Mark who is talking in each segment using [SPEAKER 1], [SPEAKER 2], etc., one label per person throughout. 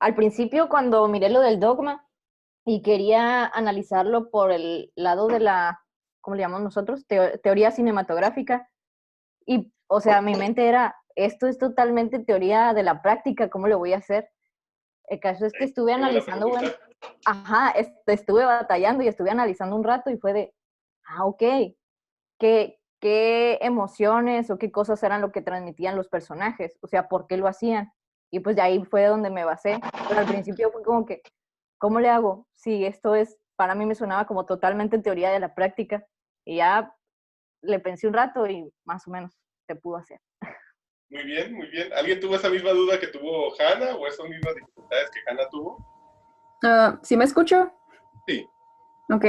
[SPEAKER 1] Al principio, cuando miré lo del dogma y quería analizarlo por el lado de la, ¿cómo le llamamos nosotros? Teoría cinematográfica. Y, o sea, mi mente era, esto es totalmente teoría de la práctica, ¿cómo lo voy a hacer? El caso es que estuve
[SPEAKER 2] Qué buena
[SPEAKER 1] analizando, bueno,
[SPEAKER 2] pregunta.
[SPEAKER 1] ajá, estuve batallando y estuve analizando un rato y fue de, ok, qué emociones o qué cosas eran lo que transmitían los personajes, o sea, por qué lo hacían. Y pues de ahí fue donde me basé. Pero al principio fue como que, ¿cómo le hago? Si esto es, para mí me sonaba como totalmente teoría de la práctica. Y ya le pensé un rato y más o menos se pudo hacer.
[SPEAKER 2] Muy bien, muy bien. ¿Alguien tuvo esa misma duda que tuvo Hannah o esas mismas dificultades que Hannah tuvo?
[SPEAKER 3] ¿Sí me escucho?
[SPEAKER 2] Sí.
[SPEAKER 3] Ok,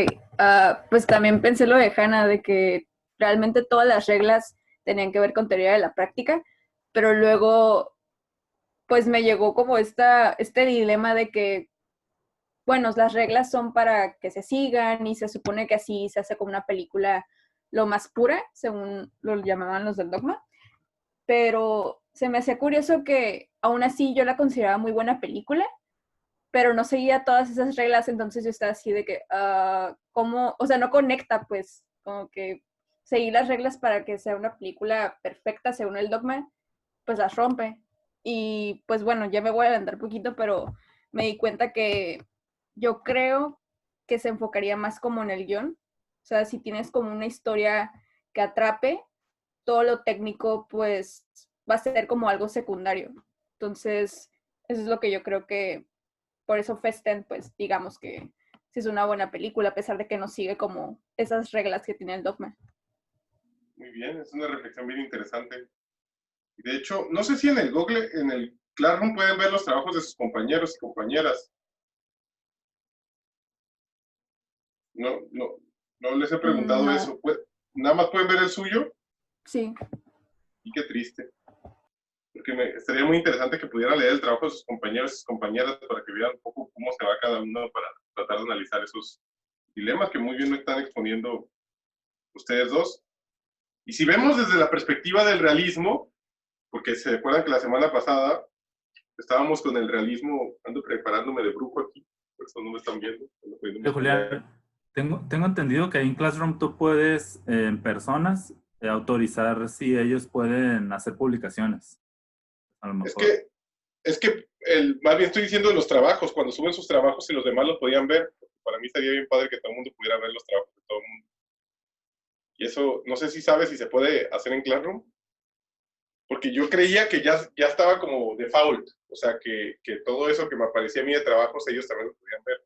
[SPEAKER 3] pues también pensé lo de Hannah, de que realmente todas las reglas tenían que ver con teoría de la práctica, pero luego pues me llegó como este dilema de que, bueno, las reglas son para que se sigan y se supone que así se hace como una película lo más pura, según lo llamaban los del dogma, pero se me hacía curioso que aún así yo la consideraba muy buena película, pero no seguía todas esas reglas, entonces yo estaba así de que, ¿cómo? O sea, no conecta, pues, como que seguir las reglas para que sea una película perfecta según el dogma, pues las rompe. Y pues bueno, ya me voy a adelantar poquito, pero me di cuenta que yo creo que se enfocaría más como en el guión. O sea, si tienes como una historia que atrape, todo lo técnico pues va a ser como algo secundario. Entonces, eso es lo que yo creo que por eso Festen, pues digamos que sí es una buena película, a pesar de que no sigue como esas reglas que tiene el dogma.
[SPEAKER 2] Muy bien, es una reflexión bien interesante. De hecho, no sé si en el Google, en el Classroom pueden ver los trabajos de sus compañeros y compañeras. No, no, no les he preguntado
[SPEAKER 3] No,
[SPEAKER 2] eso. ¿Nada más pueden ver el suyo?
[SPEAKER 3] sí.
[SPEAKER 2] Y qué triste. Porque estaría muy interesante que pudieran leer el trabajo de sus compañeros y sus compañeras para que vieran un poco cómo se va cada uno para tratar de analizar esos dilemas que muy bien me están exponiendo ustedes dos. Y si vemos desde la perspectiva del realismo, porque se acuerdan que la semana pasada estábamos con el realismo, ando preparándome de brujo aquí, por eso no me están viendo.
[SPEAKER 4] Julián, tengo entendido que ahí en Classroom tú puedes, en personas, autorizar si ellos pueden hacer publicaciones. A lo
[SPEAKER 2] Es
[SPEAKER 4] mejor.
[SPEAKER 2] que, más bien estoy diciendo de los trabajos, cuando suben sus trabajos y los demás los podían ver, para mí estaría bien padre que todo el mundo pudiera ver los trabajos de todo el mundo. Y eso, no sé si sabes si se puede hacer en Classroom, porque yo creía que ya estaba como default, o sea, que todo eso que me aparecía a mí de trabajos, ellos también lo podían ver.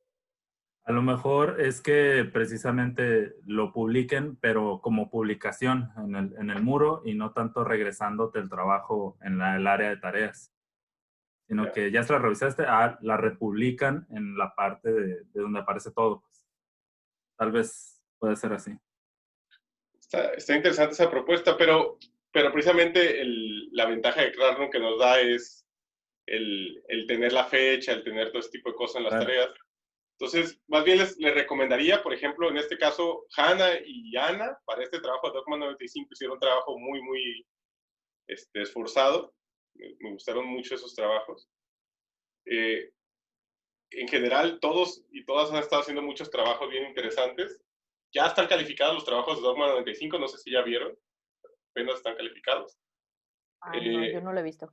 [SPEAKER 4] A lo mejor es que precisamente lo publiquen, pero como publicación en el muro y no tanto regresándote el trabajo en el área de tareas, sino
[SPEAKER 2] Ya.
[SPEAKER 4] que ya se la revisaste, la republican en la parte de donde aparece todo. Pues. Tal vez puede ser así.
[SPEAKER 2] Está interesante esa propuesta, pero precisamente la ventaja de Classroom que nos da es el tener la fecha, el tener todo ese tipo de cosas en las
[SPEAKER 4] Claro.
[SPEAKER 2] tareas. Entonces, más bien les recomendaría, por ejemplo, en este caso, Hannah y Ana, para este trabajo de Dogma 95, hicieron un trabajo muy, muy esforzado. Me gustaron mucho esos trabajos. En general, todos y todas han estado haciendo muchos trabajos bien interesantes. Ya están calificados los trabajos de Dogma 95, no sé si ya vieron, apenas están calificados.
[SPEAKER 1] No, yo no lo he visto.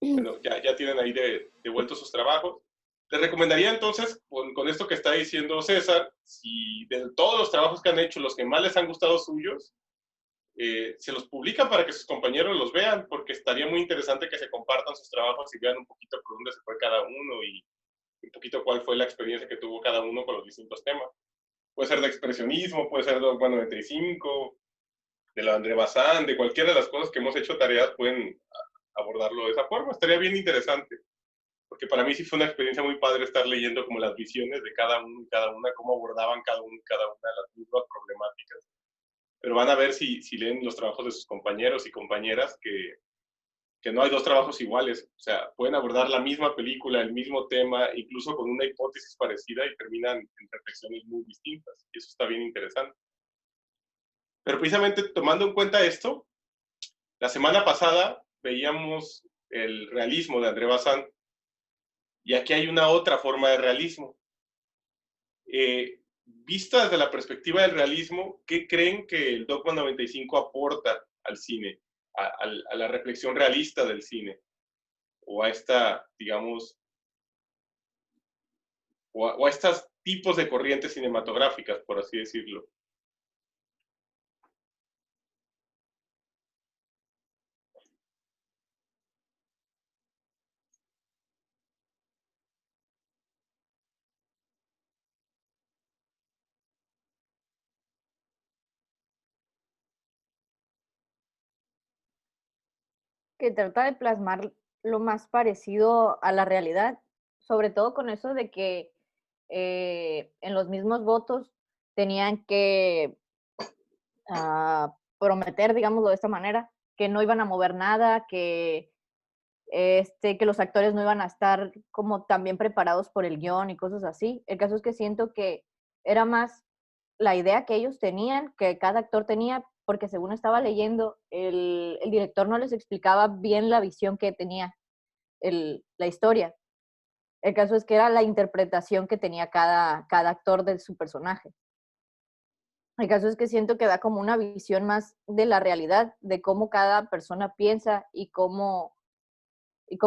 [SPEAKER 2] Bueno, ya tienen ahí devueltos sus trabajos. Les recomendaría entonces, con esto que está diciendo César, si de todos los trabajos que han hecho, los que más les han gustado suyos, se los publican para que sus compañeros los vean, porque estaría muy interesante que se compartan sus trabajos y vean un poquito por dónde se fue cada uno y un poquito cuál fue la experiencia que tuvo cada uno con los distintos temas. Puede ser de expresionismo, puede ser de Dogma 95, de la André Bazin, de cualquiera de las cosas que hemos hecho tareas, pueden abordarlo de esa forma. Estaría bien interesante, porque para mí sí fue una experiencia muy padre estar leyendo como las visiones de cada uno y cada una, cómo abordaban cada uno y cada una de las mismas problemáticas. Pero van a ver si leen los trabajos de sus compañeros y compañeras que no hay dos trabajos iguales. O sea, pueden abordar la misma película, el mismo tema, incluso con una hipótesis parecida y terminan en reflexiones muy distintas. Y eso está bien interesante. Pero precisamente tomando en cuenta esto, la semana pasada veíamos el realismo de André Bazin. Y aquí hay una otra forma de realismo. Vista desde la perspectiva del realismo, ¿qué creen que el Dogma 95 aporta al cine, a la reflexión realista del cine? O a esta, digamos, o a estos tipos de corrientes cinematográficas, por así decirlo.
[SPEAKER 1] Que trata de plasmar lo más parecido a la realidad, sobre todo con eso de que en los mismos votos tenían que prometer, digámoslo de esta manera, que no iban a mover nada, que los actores no iban a estar como también preparados por el guión y cosas así. El caso es que siento que era más la idea que ellos tenían, que cada actor tenía, porque según estaba leyendo, el director no les explicaba bien la visión que tenía la historia. El caso es que era la interpretación que tenía cada actor de su personaje. El caso es que siento que da como una visión más de la realidad, de cómo cada persona piensa y cómo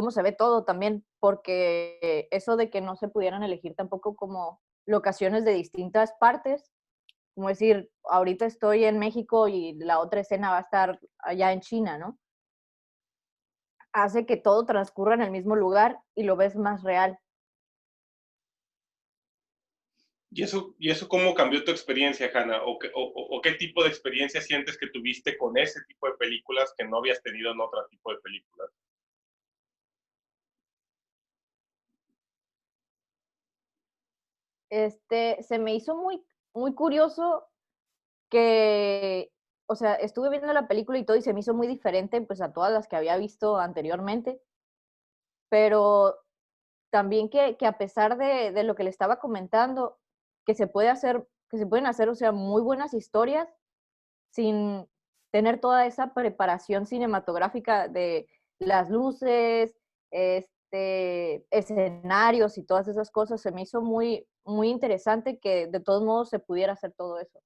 [SPEAKER 1] se ve todo también, porque eso de que no se pudieran elegir tampoco como locaciones de distintas partes, como decir, ahorita estoy en México y la otra escena va a estar allá en China, ¿no? Hace que todo transcurra en el mismo lugar y lo ves más real.
[SPEAKER 2] ¿Y eso cómo cambió tu experiencia, Hanna? ¿O qué tipo de experiencia sientes que tuviste con ese tipo de películas que no habías tenido en otro tipo de películas?
[SPEAKER 1] Se me hizo muy, muy curioso que, o sea, estuve viendo la película y todo y se me hizo muy diferente pues a todas las que había visto anteriormente, pero también que a pesar de lo que le estaba comentando, que se puede hacer, que se pueden hacer, o sea, muy buenas historias sin tener toda esa preparación cinematográfica de las luces, escenarios y todas esas cosas. Se me hizo muy, muy interesante que de todos modos se pudiera hacer todo eso.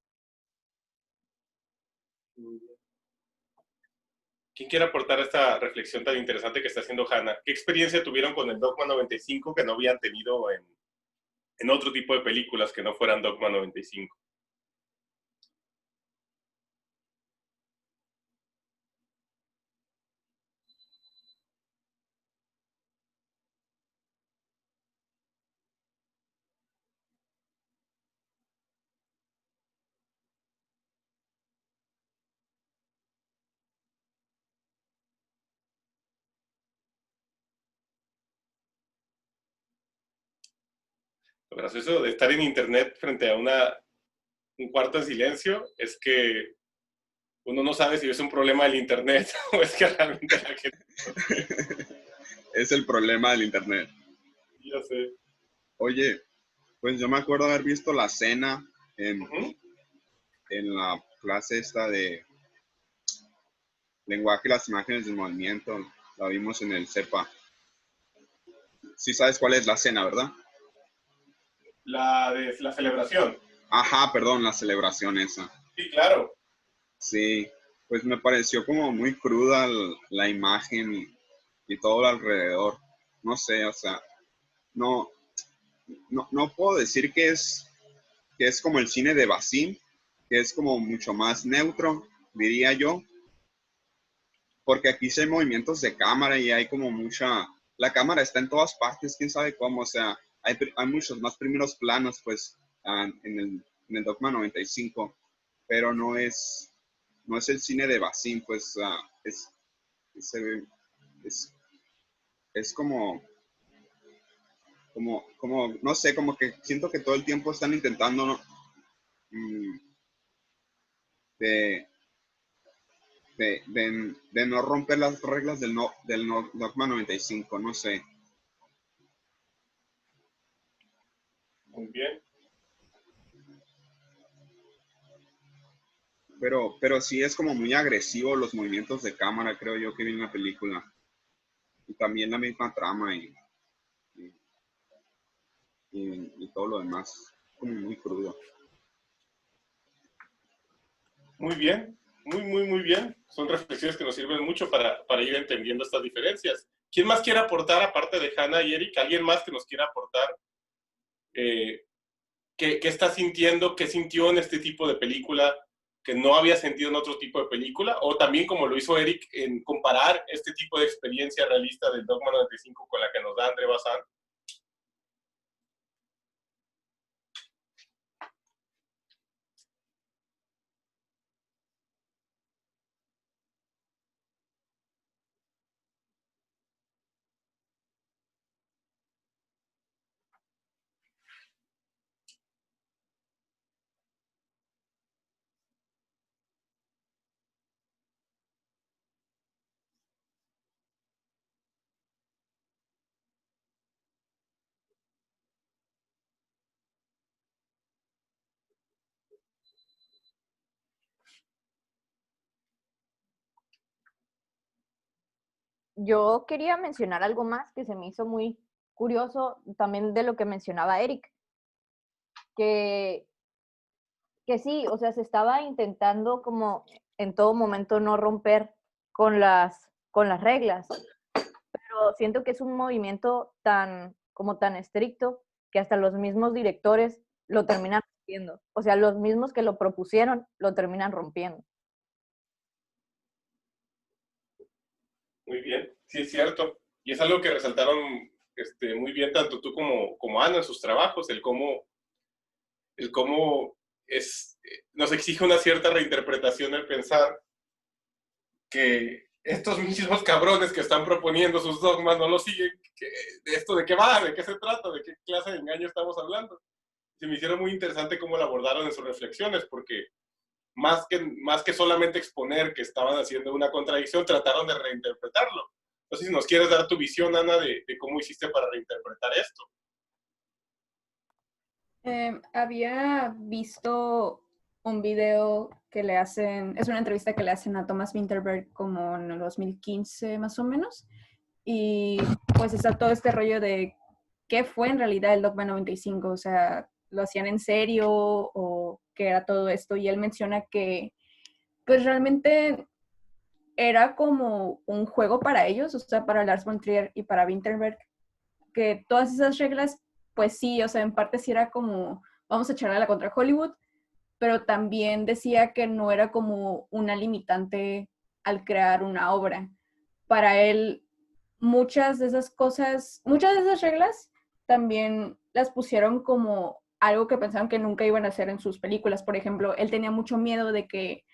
[SPEAKER 2] ¿Quién quiere aportar esta reflexión tan interesante que está haciendo Hanna? ¿Qué experiencia tuvieron con el Dogma 95 que no habían tenido en otro tipo de películas que no fueran Dogma 95? Lo gracioso de estar en internet frente a un cuarto en silencio es que uno no sabe si es un problema del internet o es que realmente la gente...
[SPEAKER 5] Es el problema del internet.
[SPEAKER 2] Ya sé.
[SPEAKER 5] Oye, pues yo me acuerdo haber visto la cena
[SPEAKER 2] Uh-huh.
[SPEAKER 5] en la clase esta de lenguaje y las imágenes del movimiento. La vimos en el CEPA. Sí sabes cuál es la cena, ¿verdad?
[SPEAKER 2] La de la celebración.
[SPEAKER 5] Ajá, perdón, la celebración esa.
[SPEAKER 2] Sí, claro.
[SPEAKER 5] Sí, pues me pareció como muy cruda la imagen y todo alrededor. No sé, o sea, no, no puedo decir que es como el cine de Bazin, que es como mucho más neutro, diría yo, porque aquí sí hay movimientos de cámara y hay como mucha, la cámara está en todas partes, quién sabe cómo, o sea, hay muchos más primeros planos, pues, en el Dogma 95, pero no es el cine de Bazin, pues, se ve- es, es no sé, como que siento que todo el tiempo están intentando, ¿no? Mm, de, de no romper las reglas del Dogma 95, no sé.
[SPEAKER 2] Muy bien.
[SPEAKER 5] Pero sí es como muy agresivo los movimientos de cámara, creo yo, que vi en la película. y también la misma trama y, y todo lo demás, como muy crudo.
[SPEAKER 2] Muy bien, muy bien. Son reflexiones que nos sirven mucho para ir entendiendo estas diferencias. ¿Quién más quiere aportar, aparte de Hannah y Eric? ¿Alguien más que nos quiera aportar? ¿Qué está sintiendo? ¿Qué sintió en este tipo de película que no había sentido en otro tipo de película? O también, como lo hizo Eric, en comparar este tipo de experiencia realista del Dogma 95 con la que nos da André Bazin.
[SPEAKER 1] Yo quería mencionar algo más que se me hizo muy curioso también de lo que mencionaba Eric, que, que sí, o sea, se estaba intentando como en todo momento no romper con las reglas, pero siento que es un movimiento como tan estricto que hasta los mismos directores lo terminan rompiendo. O sea, los mismos que lo propusieron lo terminan rompiendo.
[SPEAKER 2] Muy bien, sí es cierto. Y es algo que resaltaron muy bien tanto tú como Ana en sus trabajos, el cómo nos exige una cierta reinterpretación el pensar que estos mismos cabrones que están proponiendo sus dogmas no lo siguen. ¿De esto de qué va? ¿De qué se trata? ¿De qué clase de engaño estamos hablando? Se me hicieron muy interesante cómo lo abordaron en sus reflexiones, porque más que solamente exponer que estaban haciendo una contradicción, trataron de reinterpretarlo. No sé si nos quieres dar tu visión, Ana, de cómo hiciste para reinterpretar esto.
[SPEAKER 3] Había visto un video que le hacen, es una entrevista que le hacen a Thomas Vinterberg como en el 2015 más o menos, y pues está todo este rollo de qué fue en realidad el Dogma 95, o sea, ¿lo hacían en serio o qué era todo esto? Y él menciona que pues realmente era como un juego para ellos, o sea, para Lars von Trier y para Vinterberg, que todas esas reglas, pues sí, o sea, en parte sí era como, vamos a echarle la contra Hollywood, pero también decía que no era como una limitante al crear una obra. Para él, muchas de esas cosas, muchas de esas reglas también las pusieron como algo que pensaban que nunca iban a hacer en sus películas. Por ejemplo, él tenía mucho miedo de que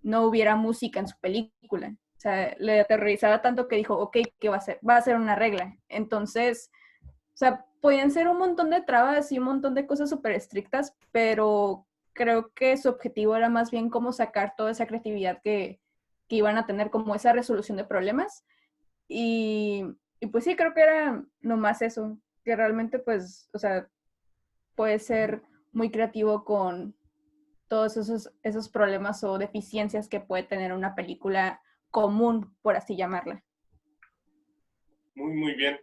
[SPEAKER 3] no hubiera música en su película. O sea, le aterrorizaba tanto que dijo, ok, ¿qué va a hacer? Va a ser una regla. Entonces, o sea, podían ser un montón de trabas y un montón de cosas súper estrictas, pero creo que su objetivo era más bien cómo sacar toda esa creatividad que iban a tener, como esa resolución de problemas. Y pues sí, creo que era nomás eso, que realmente pues, o sea, puede ser muy creativo con todos esos problemas o deficiencias que puede tener una película común, por así llamarla.
[SPEAKER 2] Muy bien.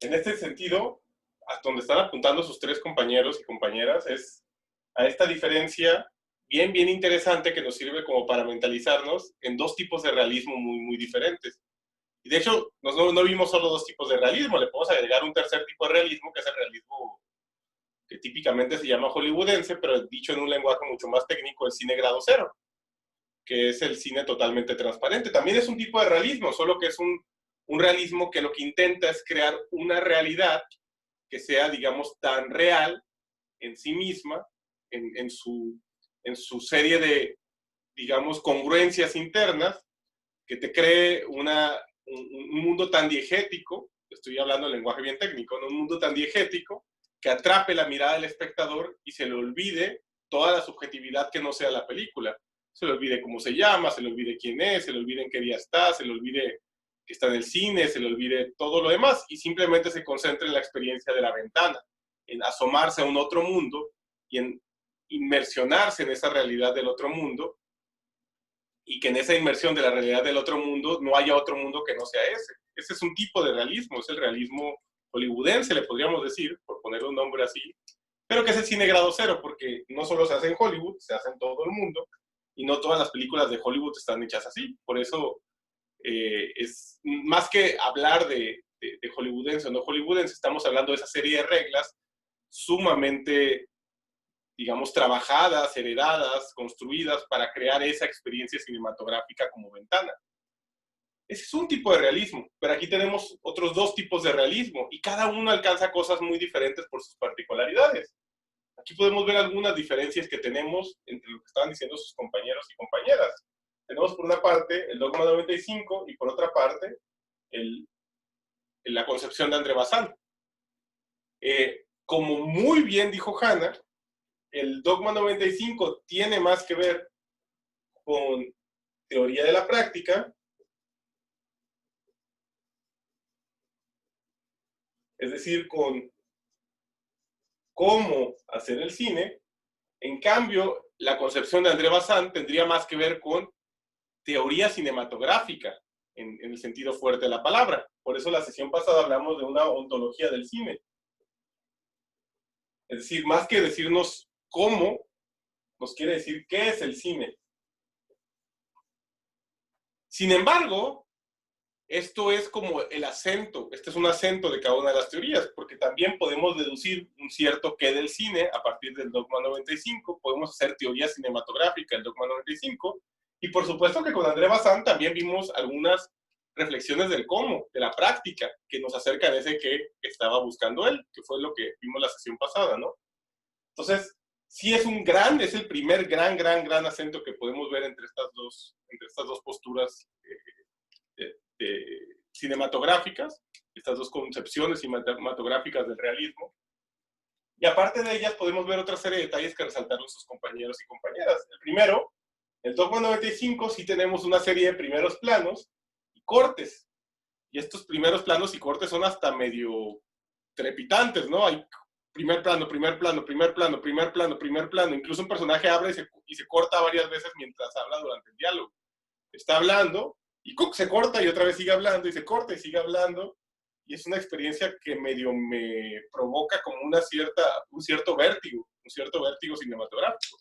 [SPEAKER 2] En este sentido, hasta donde están apuntando sus tres compañeros y compañeras, es a esta diferencia bien interesante que nos sirve como para mentalizarnos en dos tipos de realismo muy diferentes. Y de hecho, no vimos solo dos tipos de realismo, le podemos agregar un tercer tipo de realismo, que es el realismo que típicamente se llama hollywoodense, pero dicho en un lenguaje mucho más técnico, el cine grado cero, que es el cine totalmente transparente. También es un tipo de realismo, solo que es un realismo que lo que intenta es crear una realidad que sea, digamos, tan real en sí misma, en su serie de, digamos, congruencias internas, que te cree un mundo tan diegético, estoy hablando en lenguaje bien técnico, ¿no? Un mundo tan diegético que atrape la mirada del espectador y se le olvide toda la subjetividad que no sea la película. Se le olvide cómo se llama, se le olvide quién es, se le olvide en qué día está, se le olvide que está en el cine, se le olvide todo lo demás y simplemente se concentre en la experiencia de la ventana, en asomarse a un otro mundo y en inmersionarse en esa realidad del otro mundo y que en esa inmersión de la realidad del otro mundo no haya otro mundo que no sea ese. Ese es un tipo de realismo, es el realismo hollywoodense, le podríamos decir, por ponerle un nombre así, pero que es el cine grado cero, porque no solo se hace en Hollywood, se hace en todo el mundo, y no todas las películas de Hollywood están hechas así. Por eso es más que hablar de hollywoodense o no hollywoodense, estamos hablando de esa serie de reglas sumamente, digamos, trabajadas, heredadas, construidas para crear esa experiencia cinematográfica como ventana. Ese es un tipo de realismo, pero aquí tenemos otros dos tipos de realismo y cada uno alcanza cosas muy diferentes por sus particularidades. Aquí podemos ver algunas diferencias que tenemos entre lo que estaban diciendo sus compañeros y compañeras. Tenemos por una parte el Dogma 95 y por otra parte la concepción de André Bazin. Como muy bien dijo Hannah, el Dogma 95 tiene más que ver con teoría de la práctica, es decir, con cómo hacer el cine. En cambio, la concepción de André Bazin tendría más que ver con teoría cinematográfica, en el sentido fuerte de la palabra. Por eso la sesión pasada hablamos de una ontología del cine. Es decir, más que decirnos cómo, nos quiere decir qué es el cine. Sin embargo, esto es como el acento, este es un acento de cada una de las teorías, porque también podemos deducir un cierto qué del cine a partir del Dogma 95, podemos hacer teoría cinematográfica del Dogma 95, y por supuesto que con André Bazin también vimos algunas reflexiones del cómo, de la práctica, que nos acercan a ese qué estaba buscando él, que fue lo que vimos la sesión pasada, ¿no? Entonces, sí es es el primer gran acento que podemos ver entre estas dos posturas cinematográficas, estas dos concepciones cinematográficas del realismo. Y aparte de ellas podemos ver otra serie de detalles que resaltaron sus compañeros y compañeras. El primero, el Dogma 95, sí tenemos una serie de primeros planos y cortes. Y estos primeros planos y cortes son hasta medio trepitantes, ¿no? Hay primer plano, primer plano, primer plano, primer plano, primer plano. Incluso un personaje habla y se corta varias veces mientras habla durante el diálogo. Está hablando y se corta y otra vez sigue hablando y se corta y sigue hablando. Y es una experiencia que medio me provoca como un cierto vértigo cinematográfico.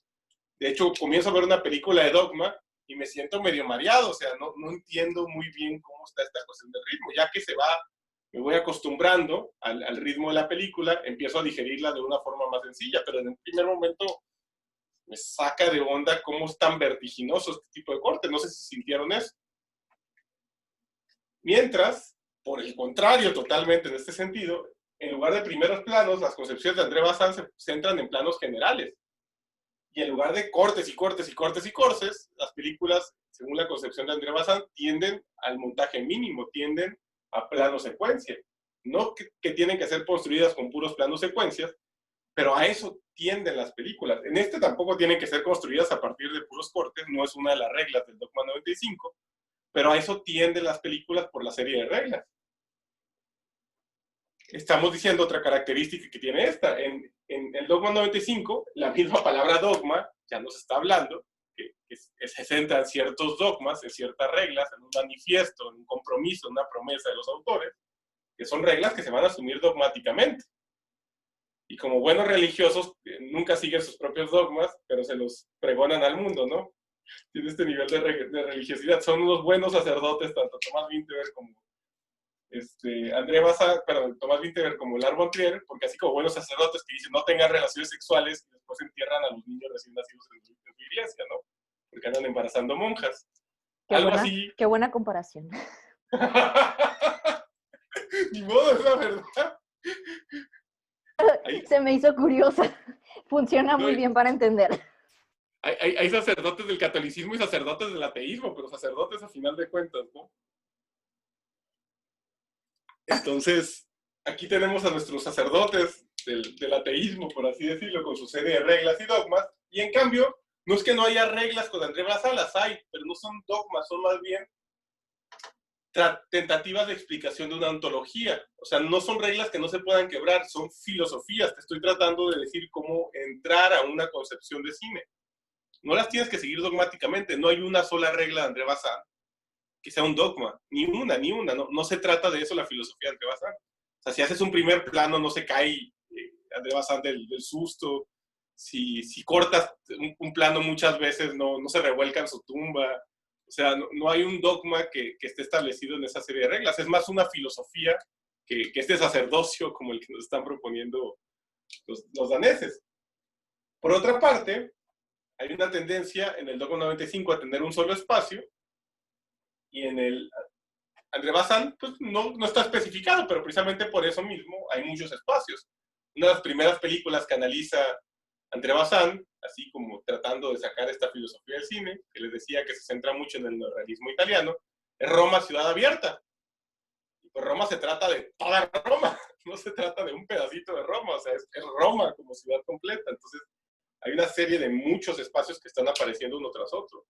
[SPEAKER 2] De hecho, comienzo a ver una película de Dogma y me siento medio mareado, o sea, no entiendo muy bien cómo está esta cuestión del ritmo, ya que me voy acostumbrando al ritmo de la película, empiezo a digerirla de una forma más sencilla, pero en el primer momento me saca de onda cómo es tan vertiginoso este tipo de corte, no sé si sintieron eso. Mientras, por el contrario, totalmente en este sentido, en lugar de primeros planos, las concepciones de André Bazin se centran en planos generales. Y en lugar de cortes y cortes y cortes y cortes, las películas, según la concepción de André Bazin, tienden al montaje mínimo, tienden a plano secuencia. No que tienen que ser construidas con puros planos secuencias, pero a eso tienden las películas. En este tampoco tienen que ser construidas a partir de puros cortes, no es una de las reglas del Dogma 95, pero a eso tienden las películas por la serie de reglas. Estamos diciendo otra característica que tiene esta. En el Dogma 95, la misma palabra dogma ya nos está hablando, que se centra en ciertos dogmas, en ciertas reglas, en un manifiesto, en un compromiso, en una promesa de los autores, que son reglas que se van a asumir dogmáticamente. Y como buenos religiosos, nunca siguen sus propios dogmas, pero se los pregonan al mundo, ¿no? Tiene este nivel de religiosidad. Son unos buenos sacerdotes, tanto Tomás Vinterberg como Tomás Vinterberg como Lars von Trier, porque así como buenos sacerdotes que dicen no tengan relaciones sexuales y después entierran a los niños recién nacidos en su iglesia, ¿no? Porque andan embarazando monjas.
[SPEAKER 1] Qué buena comparación.
[SPEAKER 2] Ni modo, es la verdad.
[SPEAKER 1] Se me hizo curiosa. Funciona muy bien para entender.
[SPEAKER 2] Hay sacerdotes del catolicismo y sacerdotes del ateísmo, pero sacerdotes a final de cuentas, ¿no? Entonces, aquí tenemos a nuestros sacerdotes del ateísmo, por así decirlo, con su serie de reglas y dogmas, y en cambio, no es que no haya reglas con André Bazin, las hay, pero no son dogmas, son más bien tentativas de explicación de una ontología. O sea, no son reglas que no se puedan quebrar, son filosofías. Te estoy tratando de decir cómo entrar a una concepción de cine. no las tienes que seguir dogmáticamente. No hay una sola regla de André Bazin que sea un dogma, ni una, no se trata de eso la filosofía de André Bazin. O sea, si haces un primer plano, no se cae André Bazin del susto. Si cortas un plano muchas veces, no se revuelca en su tumba. O sea, no hay un dogma que esté establecido en esa serie de reglas. Es más una filosofía que este sacerdocio como el que nos están proponiendo los daneses. Por otra parte, hay una tendencia en el dogma 95 a tener un solo espacio, y en el André Bazin pues no está especificado, pero precisamente por eso mismo hay muchos espacios. Una de las primeras películas que analiza André Bazin, así como tratando de sacar esta filosofía del cine, que les decía que se centra mucho en el neorrealismo italiano, es Roma, ciudad abierta. Y pues Roma se trata de toda Roma, no se trata de un pedacito de Roma, o sea, es Roma como ciudad completa. Entonces, hay una serie de muchos espacios que están apareciendo uno tras otro.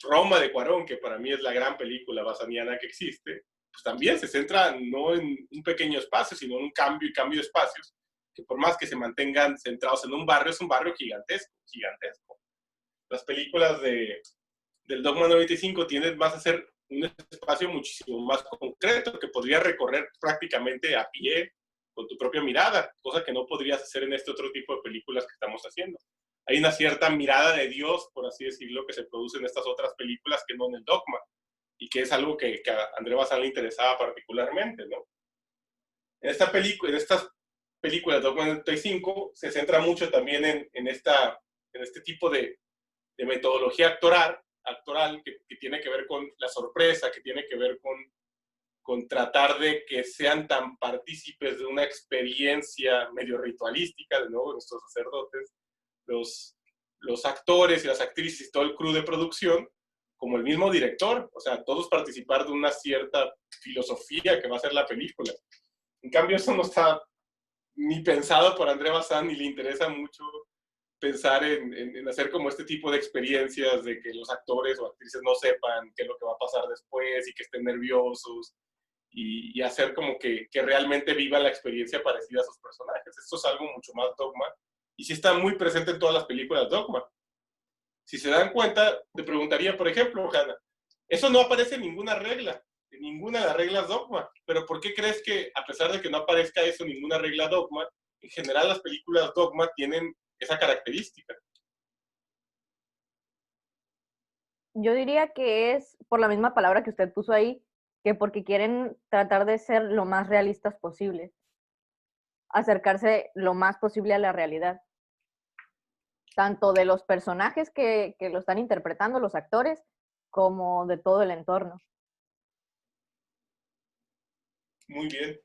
[SPEAKER 2] Roma de Cuarón, que para mí es la gran película baziniana que existe, pues también se centra no en un pequeño espacio, sino en un cambio de espacios, que por más que se mantengan centrados en un barrio, es un barrio gigantesco. Las películas del Dogma 95 tienden más a ser un espacio muchísimo más concreto, que podrías recorrer prácticamente a pie, con tu propia mirada, cosa que no podrías hacer en este otro tipo de películas que estamos haciendo. Hay una cierta mirada de Dios, por así decirlo, que se produce en estas otras películas que no en el Dogma, y que es algo que a André Bazin le interesaba particularmente, ¿no? En estas películas Dogma 95 se centra mucho también en este tipo de metodología actoral que tiene que ver con la sorpresa, que tiene que ver con tratar de que sean tan partícipes de una experiencia medio ritualística, de nuevo, nuestros sacerdotes, los actores y las actrices y todo el crew de producción, como el mismo director, o sea, todos participar de una cierta filosofía que va a ser la película. En cambio, eso no está ni pensado por André Bazin, ni le interesa mucho pensar en hacer como este tipo de experiencias de que los actores o actrices no sepan qué es lo que va a pasar después y que estén nerviosos y hacer como que realmente viva la experiencia parecida a sus personajes. Esto es algo mucho más Dogma y sí está muy presente en todas las películas Dogma. Si se dan cuenta, te preguntaría, por ejemplo, Hanna, eso no aparece en ninguna regla, en ninguna de las reglas Dogma, pero ¿por qué crees que a pesar de que no aparezca eso en ninguna regla Dogma, en general las películas Dogma tienen esa característica?
[SPEAKER 1] Yo diría que es por la misma palabra que usted puso ahí, que porque quieren tratar de ser lo más realistas posible, acercarse lo más posible a la realidad, tanto de los personajes que lo están interpretando, los actores, como de todo el entorno.
[SPEAKER 2] Muy bien,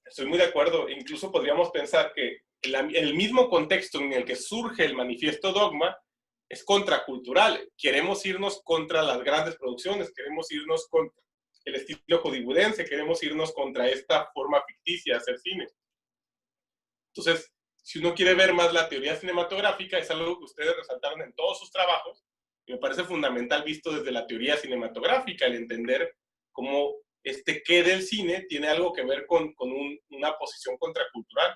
[SPEAKER 2] estoy muy de acuerdo. Incluso podríamos pensar que el mismo contexto en el que surge el manifiesto Dogma es contracultural. Queremos irnos contra las grandes producciones, queremos irnos contra el estilo hollywoodense, queremos irnos contra esta forma ficticia de hacer cine. Entonces, si uno quiere ver más la teoría cinematográfica, es algo que ustedes resaltaron en todos sus trabajos, y me parece fundamental visto desde la teoría cinematográfica, el entender cómo qué del cine tiene algo que ver con una posición contracultural.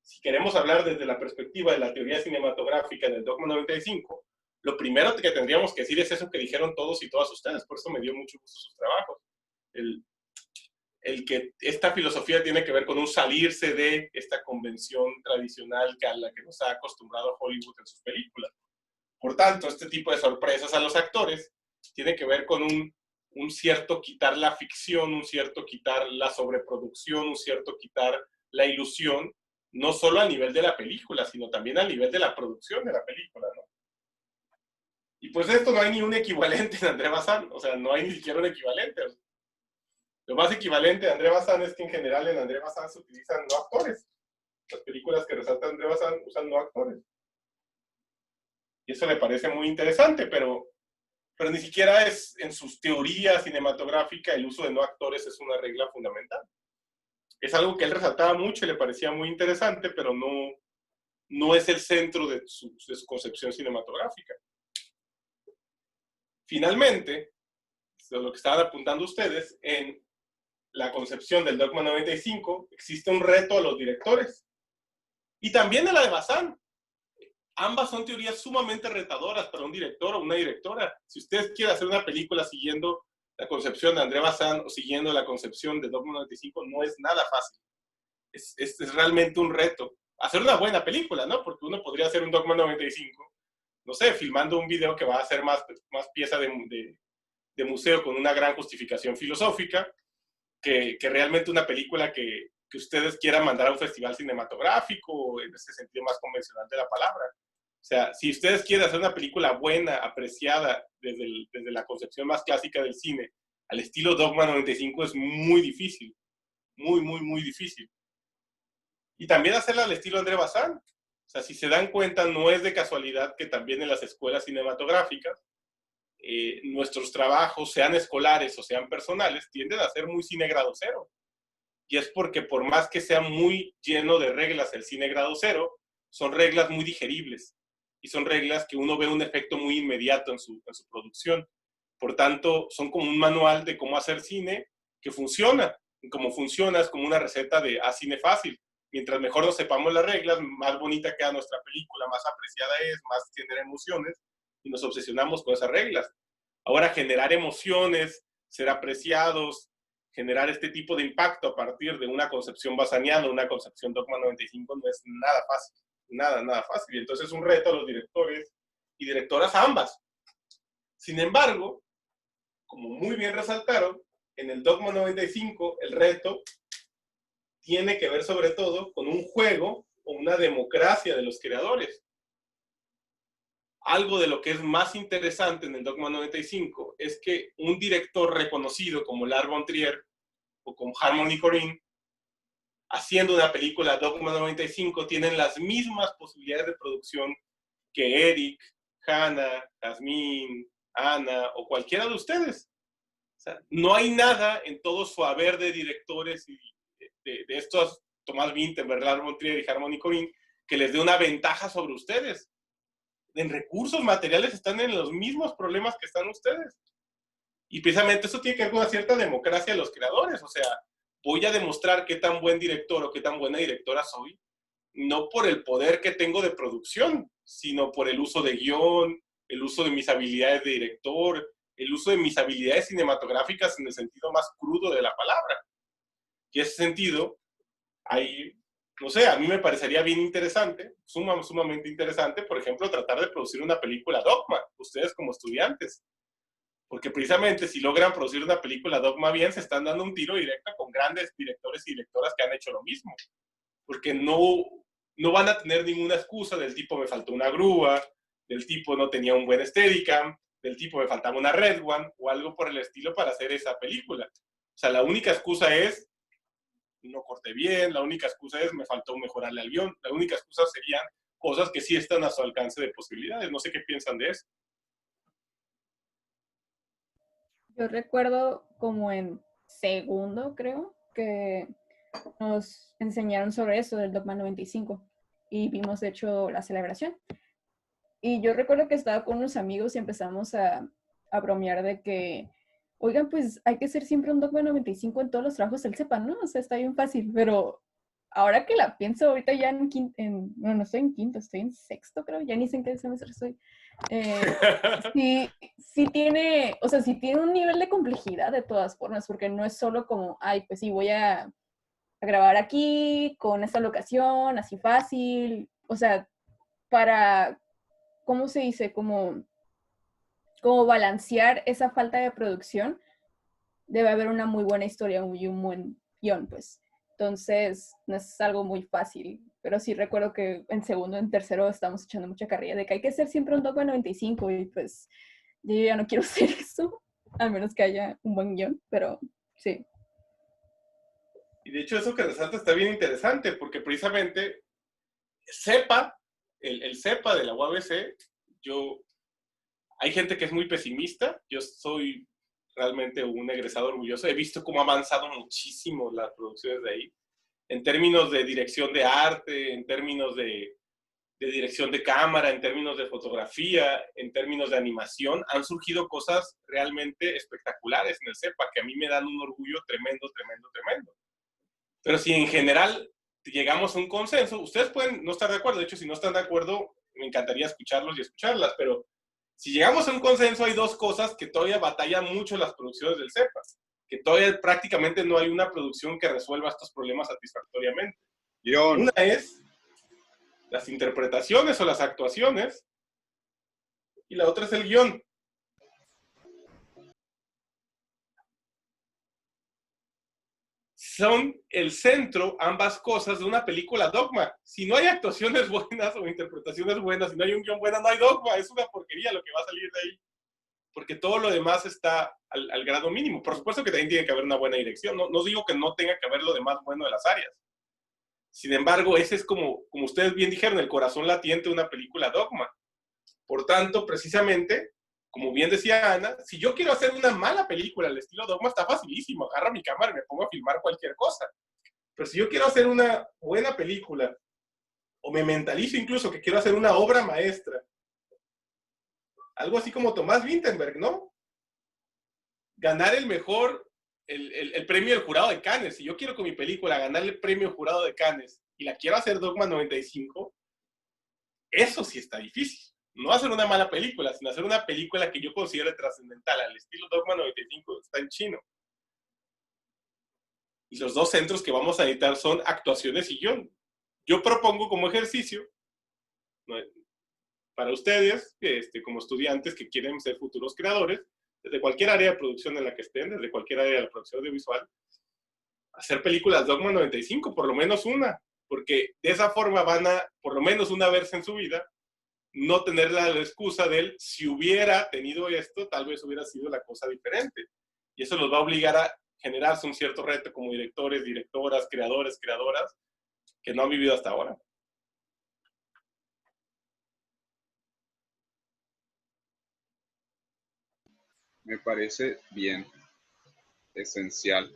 [SPEAKER 2] Si queremos hablar desde la perspectiva de la teoría cinematográfica del Dogma 95, lo primero que tendríamos que decir es eso que dijeron todos y todas ustedes, por eso me dio mucho gusto sus trabajos. El que esta filosofía tiene que ver con un salirse de esta convención tradicional a la que nos ha acostumbrado Hollywood en sus películas. Por tanto, este tipo de sorpresas a los actores tiene que ver con un cierto quitar la ficción, un cierto quitar la sobreproducción, un cierto quitar la ilusión, no solo a nivel de la película, sino también a nivel de la producción de la película, ¿no? Y pues de esto no hay ni un equivalente en André Bazin, o sea, no hay ni siquiera un equivalente. Lo más equivalente de André Bazin es que en general en André Bazin se utilizan no actores. Las películas que resalta André Bazin usan no actores. Y eso me parece muy interesante, pero ni siquiera es en sus teorías cinematográficas el uso de no actores es una regla fundamental. Es algo que él resaltaba mucho y le parecía muy interesante, pero no es el centro de su concepción cinematográfica. Finalmente, lo que estaban apuntando ustedes, en la concepción del Dogma 95 existe un reto a los directores y también a la de Bazin. ambas son teorías sumamente retadoras para un director o una directora. Si usted quiere hacer una película siguiendo la concepción de André Bazin o siguiendo la concepción de Dogma 95, no es nada fácil. Es realmente un reto. Hacer una buena película, ¿no? Porque uno podría hacer un Dogma 95, no sé, filmando un video que va a ser más pieza de museo con una gran justificación filosófica, que realmente una película que ustedes quieran mandar a un festival cinematográfico, en ese sentido más convencional de la palabra. O sea, si ustedes quieren hacer una película buena, apreciada desde la concepción más clásica del cine, al estilo Dogma 95, es muy difícil. Muy, muy, muy difícil. Y también hacerla al estilo André Bazin. O sea, si se dan cuenta, no es de casualidad que también en las escuelas cinematográficas nuestros trabajos, sean escolares o sean personales, tienden a ser muy cine grado cero. Y es porque por más que sea muy lleno de reglas el cine grado cero, son reglas muy digeribles. Y son reglas que uno ve un efecto muy inmediato en su producción. Por tanto, son como un manual de cómo hacer cine que funciona. Y como funciona es como una receta de cine fácil. Mientras mejor nos sepamos las reglas, más bonita queda nuestra película, más apreciada es, más genera emociones, y nos obsesionamos con esas reglas. Ahora, generar emociones, ser apreciados, generar este tipo de impacto a partir de una concepción basaniana, una concepción Dogma 95, no es nada fácil, nada fácil. Y entonces es un reto a los directores y directoras ambas. Sin embargo, como muy bien resaltaron, en el Dogma 95 el reto tiene que ver sobre todo con un juego o una democracia de los creadores. Algo de lo que es más interesante en el Dogma 95 es que un director reconocido como Lars von Trier o como Harmony Korine, haciendo una película Dogma 95, tienen las mismas posibilidades de producción que Eric, Hannah, Jasmine, Ana o cualquiera de ustedes. O sea, no hay nada en todo su haber de directores y de estos, Tomás Vinterberg, Lars von Trier y Harmony Korine, que les dé una ventaja sobre ustedes. En recursos materiales están en los mismos problemas que están ustedes. Y precisamente eso tiene que ver con una cierta democracia de los creadores. O sea, voy a demostrar qué tan buen director o qué tan buena directora soy, no por el poder que tengo de producción, sino por el uso de guión, el uso de mis habilidades de director, el uso de mis habilidades cinematográficas en el sentido más crudo de la palabra. Y en ese sentido, hay, no sé, a mí me parecería bien interesante, sumamente interesante, por ejemplo, tratar de producir una película Dogma, ustedes como estudiantes. Porque precisamente si logran producir una película Dogma bien, se están dando un tiro directo con grandes directores y directoras que han hecho lo mismo. Porque no van a tener ninguna excusa del tipo me faltó una grúa, del tipo no tenía un buen Steadicam, del tipo me faltaba una Red One o algo por el estilo para hacer esa película. O sea, la única excusa es no corté bien, la única excusa es me faltó mejorarle al guión, la única excusa serían cosas que sí están a su alcance de posibilidades. No sé qué piensan de eso.
[SPEAKER 3] Yo recuerdo como en segundo, creo, que nos enseñaron sobre eso del Dogma 95 y vimos, de hecho, la celebración. Y yo recuerdo que estaba con unos amigos y empezamos a bromear de que, oigan, pues hay que hacer siempre un Dogma 95 en todos los trabajos del CEPA, ¿no? O sea, está bien fácil, pero ahora que la pienso, ahorita ya no estoy en quinto, estoy en sexto, creo, ya ni sé en qué semestre estoy. Sí tiene, o sea, sí tiene un nivel de complejidad de todas formas, porque no es solo como, ay, pues sí, voy a grabar aquí, con esta locación, así fácil, o sea, para, ¿cómo se dice? Como balancear esa falta de producción, debe haber una muy buena historia y un buen guión, pues. Entonces, no es algo muy fácil. Pero sí recuerdo que en segundo, en tercero, estamos echando mucha carrilla de que hay que hacer siempre un Dogma 95 y pues yo ya no quiero hacer eso, al menos que haya un buen guión, pero sí.
[SPEAKER 2] Y de hecho eso que resalta está bien interesante, porque precisamente CEPA, el CEPA de la UABC, hay gente que es muy pesimista, yo soy realmente un egresado orgulloso, he visto cómo ha avanzado muchísimo las producciones de ahí, en términos de dirección de arte, en términos de dirección de cámara, en términos de fotografía, en términos de animación, han surgido cosas realmente espectaculares en el CEPA, que a mí me dan un orgullo tremendo. Pero si en general llegamos a un consenso, ustedes pueden no estar de acuerdo, de hecho, si no están de acuerdo, me encantaría escucharlos y escucharlas, pero si llegamos a un consenso, hay dos cosas que todavía batallan mucho las producciones del CEPA, que todavía prácticamente no hay una producción que resuelva estos problemas satisfactoriamente. Una es las interpretaciones o las actuaciones, y la otra es el guión. Son el centro, ambas cosas, de una película dogma. Si no hay actuaciones buenas o interpretaciones buenas, si no hay un guión bueno, no hay dogma. Es una porquería lo que va a salir de ahí. Porque todo lo demás está al grado mínimo. Por supuesto que también tiene que haber una buena dirección. No digo que no tenga que haber lo demás bueno de las áreas. Sin embargo, ese es como ustedes bien dijeron, el corazón latiente de una película dogma. Por tanto, precisamente, como bien decía Ana, si yo quiero hacer una mala película al estilo dogma, está facilísimo. Agarro mi cámara y me pongo a filmar cualquier cosa. Pero si yo quiero hacer una buena película, o me mentalizo incluso que quiero hacer una obra maestra, algo así como Tomás Vinterberg, ¿no? Ganar el premio del jurado de Cannes. Si yo quiero con mi película ganar el premio jurado de Cannes y la quiero hacer Dogma 95, eso sí está difícil. No hacer una mala película, sino hacer una película que yo considere trascendental, al estilo Dogma 95, está en chino. Y los dos centros que vamos a editar son actuaciones y guión. Yo propongo como ejercicio, ¿no?, para ustedes, como estudiantes que quieren ser futuros creadores, desde cualquier área de producción en la que estén, desde cualquier área de la producción audiovisual, hacer películas Dogma 95, por lo menos una, porque de esa forma van a, por lo menos una vez en su vida, no tener la excusa del si hubiera tenido esto, tal vez hubiera sido la cosa diferente. Y eso los va a obligar a generarse un cierto reto como directores, directoras, creadores, creadoras, que no han vivido hasta ahora.
[SPEAKER 5] Me parece bien, esencial.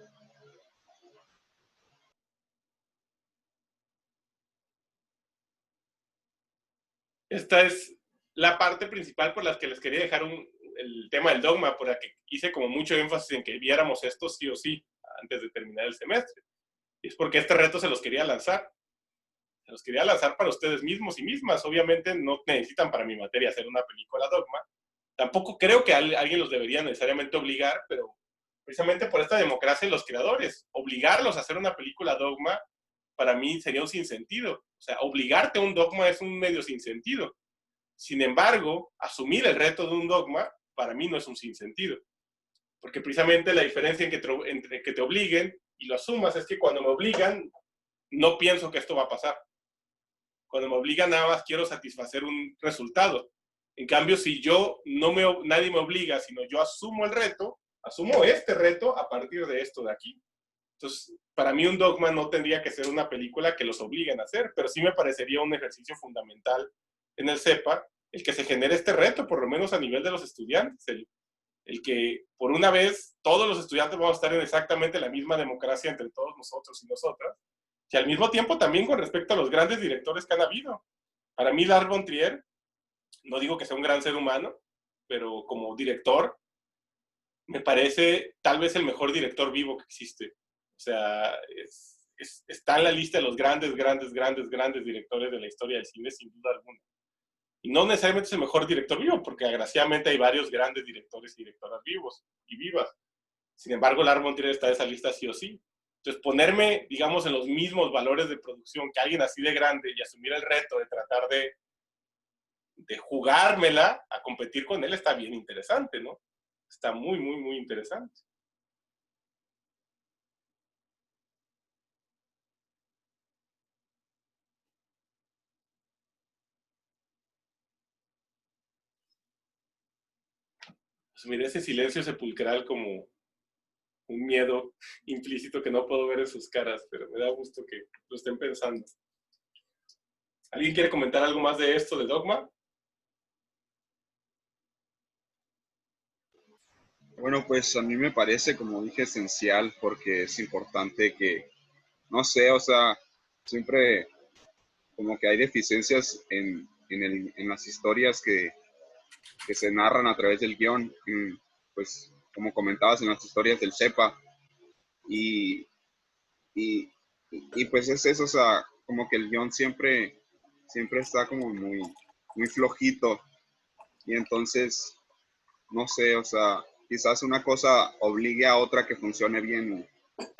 [SPEAKER 2] Esta es la parte principal por la que les quería dejar el tema del dogma, por la que hice como mucho énfasis en que viéramos esto sí o sí antes de terminar el semestre. Y es porque este reto se los quería lanzar. Se los quería lanzar para ustedes mismos y mismas. Obviamente no necesitan para mi materia hacer una película dogma. Tampoco creo que alguien los debería necesariamente obligar, pero precisamente por esta democracia de los creadores, obligarlos a hacer una película dogma, para mí sería un sinsentido. O sea, obligarte a un dogma es un medio sinsentido. Sin embargo, asumir el reto de un dogma, para mí no es un sinsentido. Porque precisamente la diferencia entre que te obliguen y lo asumas es que cuando me obligan, no pienso que esto va a pasar. Cuando me obligan, nada más quiero satisfacer un resultado. En cambio, si nadie me obliga, sino yo asumo el reto, asumo este reto a partir de esto de aquí. Entonces, para mí un dogma no tendría que ser una película que los obliguen a hacer, pero sí me parecería un ejercicio fundamental en el CEPA, el que se genere este reto, por lo menos a nivel de los estudiantes, el que por una vez todos los estudiantes vamos a estar en exactamente la misma democracia entre todos nosotros y nosotras, y al mismo tiempo también con respecto a los grandes directores que han habido. Para mí Lars von Trier, no digo que sea un gran ser humano, pero como director, me parece tal vez el mejor director vivo que existe. O sea, está en la lista de los grandes directores de la historia del cine, sin duda alguna. Y no necesariamente es el mejor director vivo, porque desgraciadamente hay varios grandes directores y directoras vivos y vivas. Sin embargo, Lars von Trier está en esa lista sí o sí. Entonces, ponerme, digamos, en los mismos valores de producción que alguien así de grande y asumir el reto de tratar de jugármela a competir con él está bien interesante, ¿no? Está muy, muy, muy interesante. Asumir ese silencio sepulcral como un miedo implícito que no puedo ver en sus caras, pero me da gusto que lo estén pensando. ¿Alguien quiere comentar algo más de esto, de Dogma?
[SPEAKER 5] Bueno, pues a mí me parece, como dije, esencial porque es importante que, no sé, o sea, siempre como que hay deficiencias en las historias que se narran a través del guión, pues como comentabas en las historias del CEPA, y pues es eso, o sea, como que el guión siempre está como muy, muy flojito. Y entonces, no sé, o sea, quizás una cosa obligue a otra que funcione bien.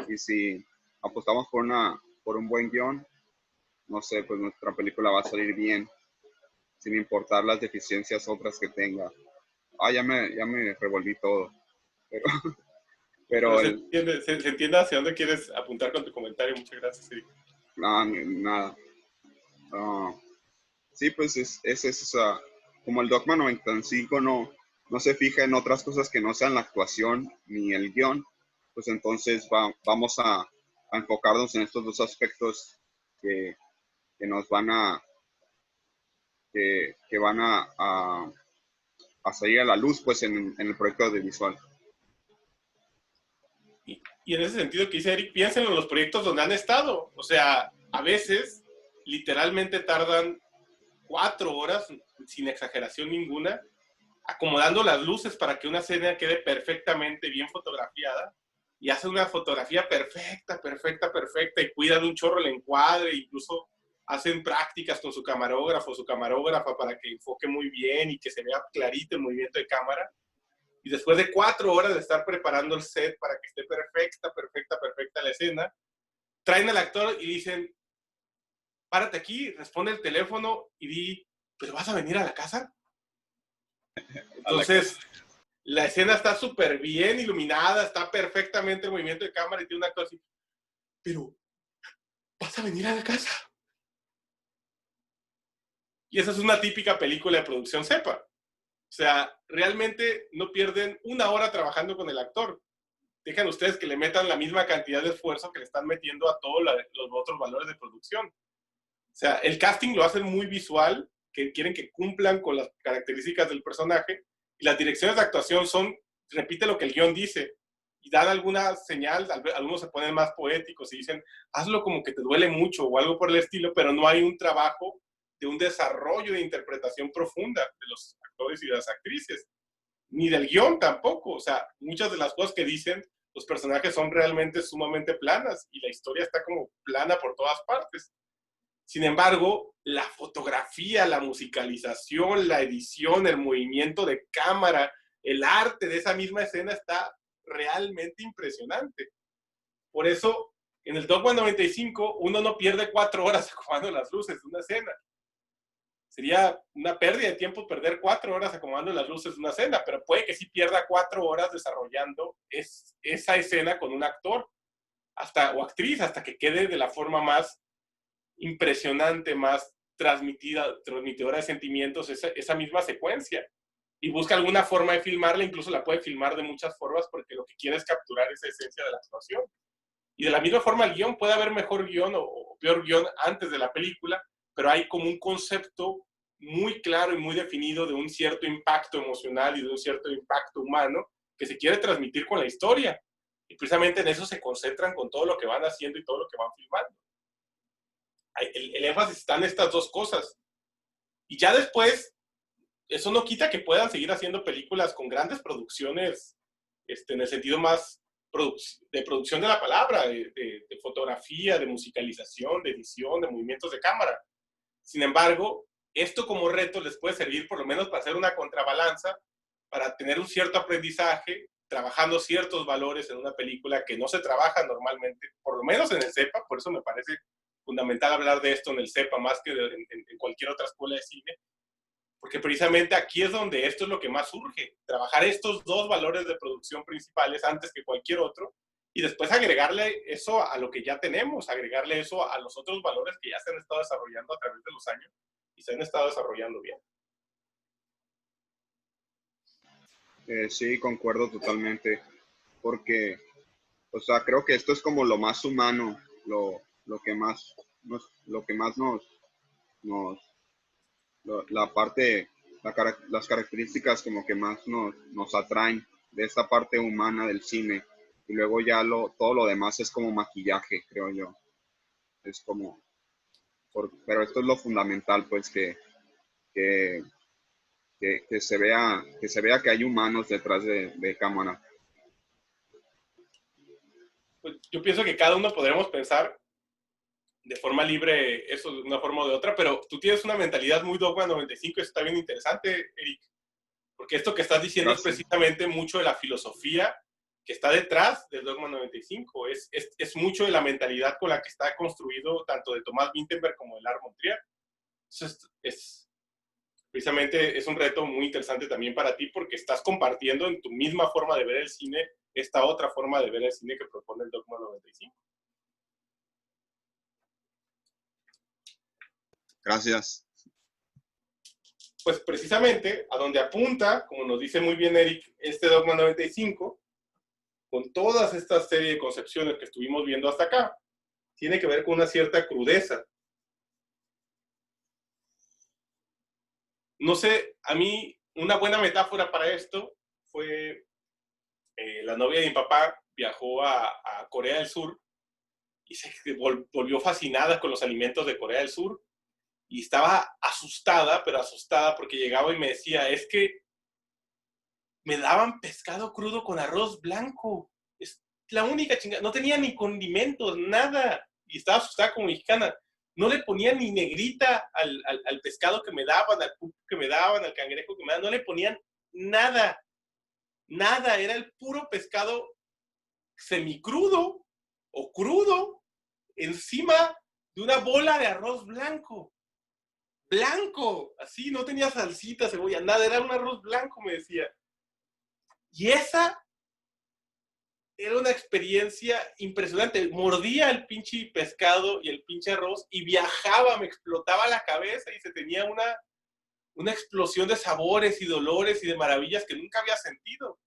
[SPEAKER 5] Y si apostamos por un buen guión, no sé, pues nuestra película va a salir bien, sin importar las deficiencias otras que tenga. Ya me revolví todo. Pero,
[SPEAKER 2] Pero
[SPEAKER 5] pero
[SPEAKER 2] se entiende hacia dónde quieres apuntar con tu comentario. Muchas gracias, Eric.
[SPEAKER 5] nada. Ah, sí, pues es esa, como el Dogma 95 no se fija en otras cosas que no sean la actuación ni el guión, pues entonces vamos a enfocarnos en estos dos aspectos que, que nos van que van a salir a la luz pues en el proyecto audiovisual.
[SPEAKER 2] Y en ese sentido que dice Eric, piensen en los proyectos donde han estado. O sea, a veces literalmente tardan 4 horas, sin exageración ninguna, acomodando las luces para que una escena quede perfectamente bien fotografiada, y hacen una fotografía perfecta, perfecta, perfecta, y cuidan un chorro el encuadre, incluso hacen prácticas con su camarógrafo, su camarógrafa, para que enfoque muy bien y que se vea clarito el movimiento de cámara. Y después de 4 horas de estar preparando el set para que esté perfecta, perfecta, perfecta la escena, traen al actor y dicen, párate aquí, responde el teléfono y di, ¿pero vas a venir a la casa? Entonces, la escena está súper bien iluminada, está perfectamente el movimiento de cámara y tiene un actor así, pero ¿vas a venir a la casa? Y esa es una típica película de producción cepa. O sea, realmente no pierden 1 hora trabajando con el actor. Dejan ustedes que le metan la misma cantidad de esfuerzo que le están metiendo a todos los otros valores de producción. O sea, el casting lo hacen muy visual, que quieren que cumplan con las características del personaje, y las direcciones de actuación son, repite lo que el guión dice, y dan alguna señal, algunos se ponen más poéticos y dicen, hazlo como que te duele mucho o algo por el estilo, pero no hay un trabajo de un desarrollo de interpretación profunda de los actores y de las actrices, ni del guión tampoco. O sea, muchas de las cosas que dicen los personajes son realmente sumamente planas y la historia está como plana por todas partes. Sin embargo, la fotografía, la musicalización, la edición, el movimiento de cámara, el arte de esa misma escena está realmente impresionante. Por eso, en el Dogma 95, uno no pierde 4 horas acomodando las luces de una escena. Sería una pérdida de tiempo perder 4 horas acomodando las luces de una escena, pero puede que sí pierda 4 horas desarrollando esa escena con un actor o actriz hasta que quede de la forma más impresionante, más transmitidora de sentimientos, esa misma secuencia. Y busca alguna forma de filmarla, incluso la puede filmar de muchas formas porque lo que quiere es capturar esa esencia de la actuación. Y de la misma forma el guión, puede haber mejor guión o peor guión antes de la película, pero hay como un concepto muy claro y muy definido de un cierto impacto emocional y de un cierto impacto humano que se quiere transmitir con la historia. Y precisamente en eso se concentran con todo lo que van haciendo y todo lo que van filmando. El énfasis está en estas dos cosas. Y ya después, eso no quita que puedan seguir haciendo películas con grandes producciones, en el sentido más de producción de la palabra, de fotografía, de musicalización, de edición, de movimientos de cámara. Sin embargo, esto como reto les puede servir por lo menos para hacer una contrabalanza, para tener un cierto aprendizaje, trabajando ciertos valores en una película que no se trabaja normalmente, por lo menos en el CEPA. Por eso me parece fundamental hablar de esto en el CEPA más que en cualquier otra escuela de cine, porque precisamente aquí es donde esto es lo que más surge, trabajar estos dos valores de producción principales antes que cualquier otro, y después agregarle eso a lo que ya tenemos, agregarle eso a los otros valores que ya se han estado desarrollando a través de los años y se han estado desarrollando bien.
[SPEAKER 5] Sí, concuerdo totalmente, porque, o sea, creo que esto es como lo más humano, lo que más nos la parte, las características como que más nos atraen de esta parte humana del cine. Y luego ya todo lo demás es como maquillaje, creo yo. Es como, pero esto es lo fundamental, pues, que, que se vea que hay humanos detrás de cámara.
[SPEAKER 2] Pues yo pienso que cada uno podremos pensar de forma libre eso de una forma o de otra, pero tú tienes una mentalidad muy Dogma 95 y eso está bien interesante, Eric, porque esto que estás diciendo
[SPEAKER 5] Gracias.
[SPEAKER 2] es precisamente mucho de la filosofía que está detrás del Dogma 95, es mucho de la mentalidad con la que está construido tanto de Thomas Vinterberg como de Lars von Trier. Entonces, precisamente es un reto muy interesante también para ti porque estás compartiendo en tu misma forma de ver el cine esta otra forma de ver el cine que propone el Dogma 95.
[SPEAKER 5] Gracias.
[SPEAKER 2] Pues precisamente a donde apunta, como nos dice muy bien Eric, este Dogma 95, con todas estas serie de concepciones que estuvimos viendo hasta acá, tiene que ver con una cierta crudeza. No sé, a mí una buena metáfora para esto fue la novia de mi papá viajó a Corea del Sur y se volvió fascinada con los alimentos de Corea del Sur y estaba asustada, pero asustada porque llegaba y me decía, es que me daban pescado crudo con arroz blanco. Es la única chingada. No tenía ni condimentos, nada. Y estaba asustada como mexicana. No le ponía ni negrita al pescado que me daban, al pulpo que me daban, al cangrejo que me daban. No le ponían nada. Nada. Era el puro pescado semicrudo o crudo encima de una bola de arroz blanco. Blanco. Así, no tenía salsita, cebolla, nada. Era un arroz blanco, me decía. Y esa era una experiencia impresionante. Mordía el pinche pescado y el pinche arroz y viajaba, me explotaba la cabeza y se tenía una explosión de sabores y dolores y de maravillas que nunca había sentido.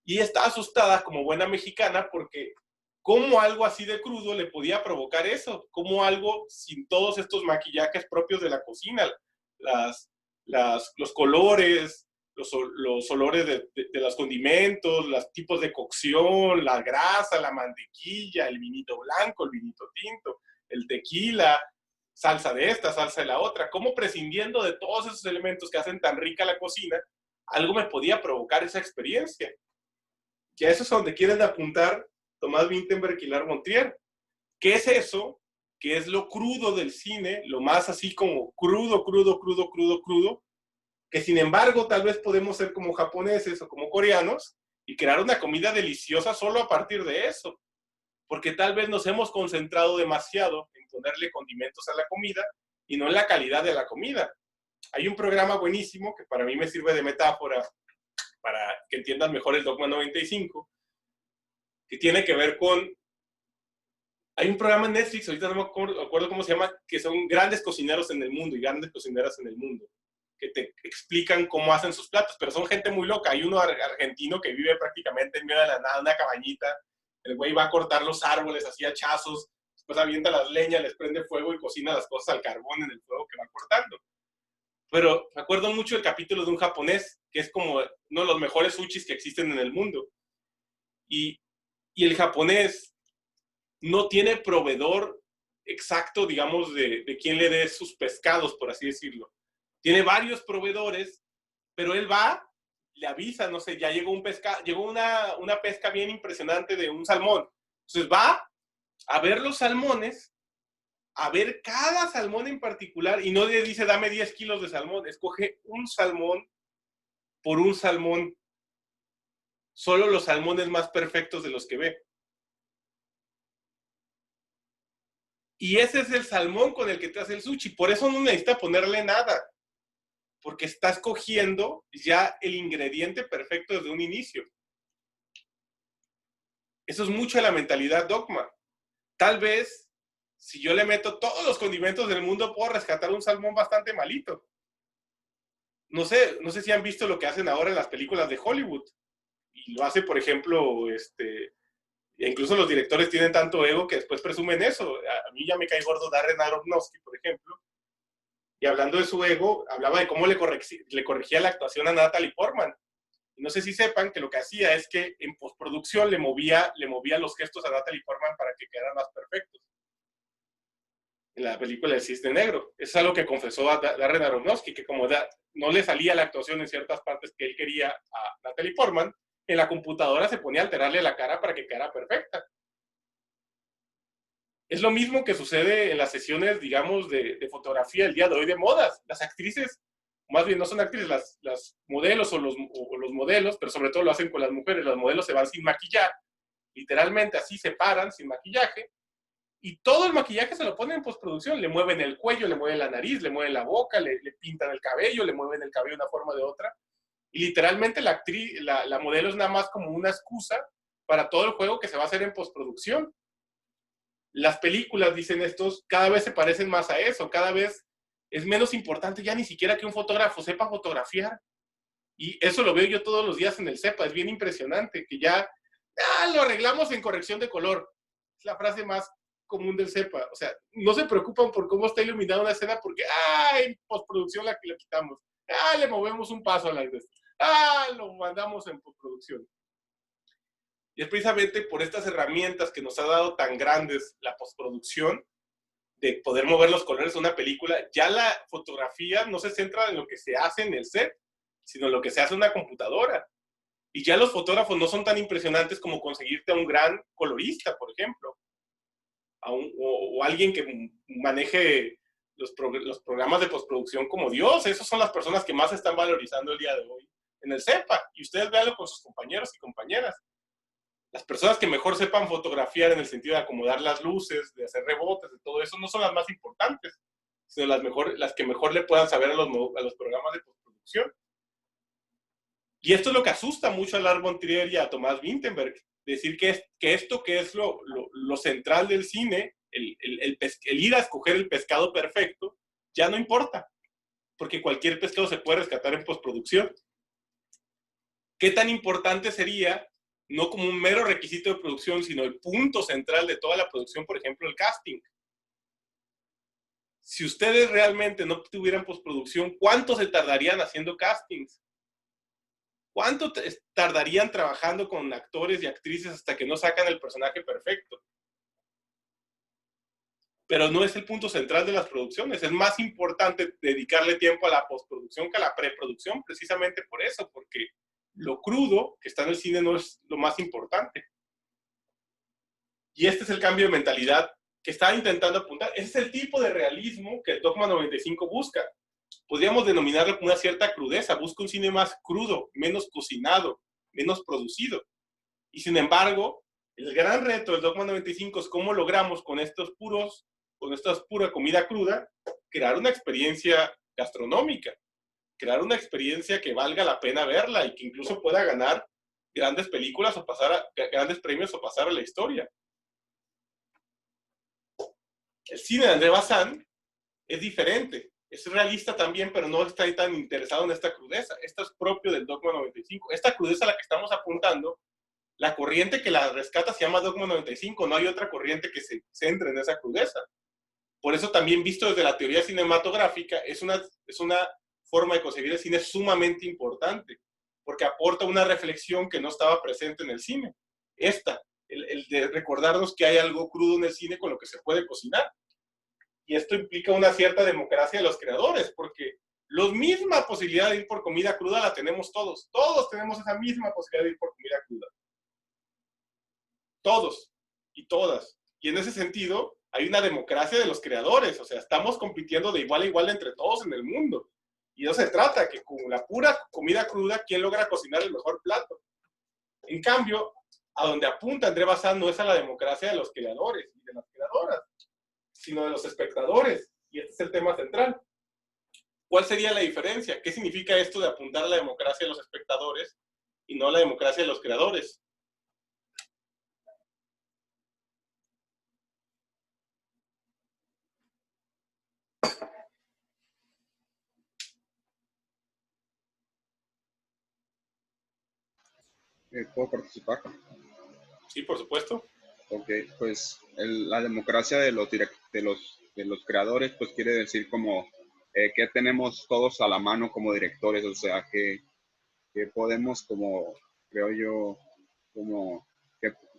[SPEAKER 2] Y estaba asustada como buena mexicana porque cómo algo así de crudo le podía provocar eso, cómo algo sin todos estos maquillajes propios de la cocina, los colores, los olores de los condimentos, los tipos de cocción, la grasa, la mantequilla, el vinito blanco, el vinito tinto, el tequila, salsa de esta, salsa de la otra, cómo prescindiendo de todos esos elementos que hacen tan rica la cocina, algo me podía provocar esa experiencia. Y a eso es a donde quieren apuntar Thomas Vinterberg y Lars von Trier. ¿Qué es eso? ¿Qué es lo crudo del cine? Lo más así como crudo, que sin embargo tal vez podemos ser como japoneses o como coreanos y crear una comida deliciosa solo a partir de eso, porque tal vez nos hemos concentrado demasiado en ponerle condimentos a la comida y no en la calidad de la comida. Hay un programa buenísimo que para mí me sirve de metáfora para que entiendan mejor el Dogma 95, que tiene que ver con... Hay un programa en Netflix, ahorita no me acuerdo cómo se llama, que son grandes cocineros en el mundo y grandes cocineras en el mundo, que te explican cómo hacen sus platos, pero son gente muy loca. Hay uno argentino que vive prácticamente en medio de la nada, una cabañita. El güey va a cortar los árboles así a hachazos, después avienta las leñas, les prende fuego y cocina las cosas al carbón en el fuego que va cortando. Pero me acuerdo mucho del capítulo de un japonés, que es como uno de los mejores sushis que existen en el mundo. Y el japonés no tiene proveedor exacto, digamos, de quién le dé sus pescados, por así decirlo. Tiene varios proveedores, pero él va, le avisa, no sé, ya llegó una pesca bien impresionante de un salmón. Entonces va a ver los salmones, a ver cada salmón en particular, y no le dice, dame 10 kilos de salmón, escoge un salmón por un salmón. Solo los salmones más perfectos de los que ve. Y ese es el salmón con el que te hace el sushi. Por eso no necesita ponerle nada. Porque está escogiendo ya el ingrediente perfecto desde un inicio. Eso es mucho de la mentalidad Dogma. Tal vez, si yo le meto todos los condimentos del mundo, puedo rescatar un salmón bastante malito. No sé si han visto lo que hacen ahora en las películas de Hollywood. Y lo hace, por ejemplo, incluso los directores tienen tanto ego que después presumen eso. A mí ya me cae gordo Darren Aronofsky, por ejemplo. Y hablando de su ego, hablaba de cómo le corregía la actuación a Natalie Portman. Y no sé si sepan que lo que hacía es que en postproducción le movía los gestos a Natalie Portman para que quedaran más perfectos. En la película El Cisne Negro. Es algo que confesó a Darren Aronofsky, que como no le salía la actuación en ciertas partes que él quería a Natalie Portman, en la computadora se ponía a alterarle la cara para que quedara perfecta. Es lo mismo que sucede en las sesiones, digamos, de fotografía el día de hoy de modas. Las actrices, más bien no son actrices, las modelos o los modelos, pero sobre todo lo hacen con las mujeres. Las modelos se van sin maquillar, literalmente así se paran sin maquillaje, y todo el maquillaje se lo ponen en postproducción. Le mueven el cuello, le mueven la nariz, le mueven la boca, le pintan el cabello, le mueven el cabello de una forma o de otra. Y literalmente la modelo es nada más como una excusa para todo el juego que se va a hacer en postproducción. Las películas, dicen estos, cada vez se parecen más a eso, cada vez es menos importante ya ni siquiera que un fotógrafo sepa fotografiar. Y eso lo veo yo todos los días en el CEPA, es bien impresionante, que ya lo arreglamos en corrección de color. Es la frase más común del CEPA. O sea, no se preocupan por cómo está iluminada una escena porque, en postproducción la quitamos. Le movemos un paso a la vez. Lo mandamos en postproducción. Y es precisamente por estas herramientas que nos ha dado tan grandes la postproducción, de poder mover los colores de una película, ya la fotografía no se centra en lo que se hace en el set, sino en lo que se hace en una computadora. Y ya los fotógrafos no son tan impresionantes como conseguirte a un gran colorista, por ejemplo, o alguien que maneje los programas de postproducción como Dios. Esas son las personas que más se están valorizando el día de hoy en el CEPA. Y ustedes véanlo con sus compañeros y compañeras. Las personas que mejor sepan fotografiar en el sentido de acomodar las luces, de hacer rebotes, de todo eso, no son las más importantes, sino las que mejor le puedan saber a los programas de postproducción. Y esto es lo que asusta mucho a Lars von Trier y a Thomas Vinterberg, decir que esto que es lo central del cine, el ir a escoger el pescado perfecto, ya no importa, porque cualquier pescado se puede rescatar en postproducción. ¿Qué tan importante sería, no como un mero requisito de producción, sino el punto central de toda la producción, por ejemplo, el casting? Si ustedes realmente no tuvieran postproducción, ¿cuánto se tardarían haciendo castings? ¿Cuánto tardarían trabajando con actores y actrices hasta que no sacan el personaje perfecto? Pero no es el punto central de las producciones. Es más importante dedicarle tiempo a la postproducción que a la preproducción, precisamente por eso, porque lo crudo que está en el cine no es lo más importante. Y este es el cambio de mentalidad que está intentando apuntar. Ese es el tipo de realismo que el Dogma 95 busca. Podríamos denominarlo con una cierta crudeza. Busca un cine más crudo, menos cocinado, menos producido. Y sin embargo, el gran reto del Dogma 95 es cómo logramos con esta pura comida cruda, crear una experiencia gastronómica, crear una experiencia que valga la pena verla y que incluso pueda ganar grandes películas o grandes premios o pasar a la historia. El cine de André Bazin es diferente. Es realista también, pero no está tan interesado en esta crudeza. Esto es propio del Dogma 95. Esta crudeza a la que estamos apuntando, la corriente que la rescata se llama Dogma 95. No hay otra corriente que se centre en esa crudeza. Por eso también, visto desde la teoría cinematográfica, es una forma de concebir el cine sumamente importante, porque aporta una reflexión que no estaba presente en el cine. El de recordarnos que hay algo crudo en el cine con lo que se puede cocinar. Y esto implica una cierta democracia de los creadores, porque la misma posibilidad de ir por comida cruda la tenemos todos. Todos tenemos esa misma posibilidad de ir por comida cruda. Todos y todas. Y en ese sentido, hay una democracia de los creadores. O sea, estamos compitiendo de igual a igual entre todos en el mundo. Y no se trata que con la pura comida cruda, ¿quién logra cocinar el mejor plato? En cambio, a donde apunta André Bazin no es a la democracia de los creadores y de las creadoras, sino de los espectadores. Y este es el tema central. ¿Cuál sería la diferencia? ¿Qué significa esto de apuntar a la democracia de los espectadores y no a la democracia de los creadores?
[SPEAKER 5] ¿Puedo participar?
[SPEAKER 2] Sí, por supuesto.
[SPEAKER 5] Ok, pues la democracia de los creadores, pues quiere decir como que tenemos todos a la mano como directores, o sea, que podemos como, creo yo, como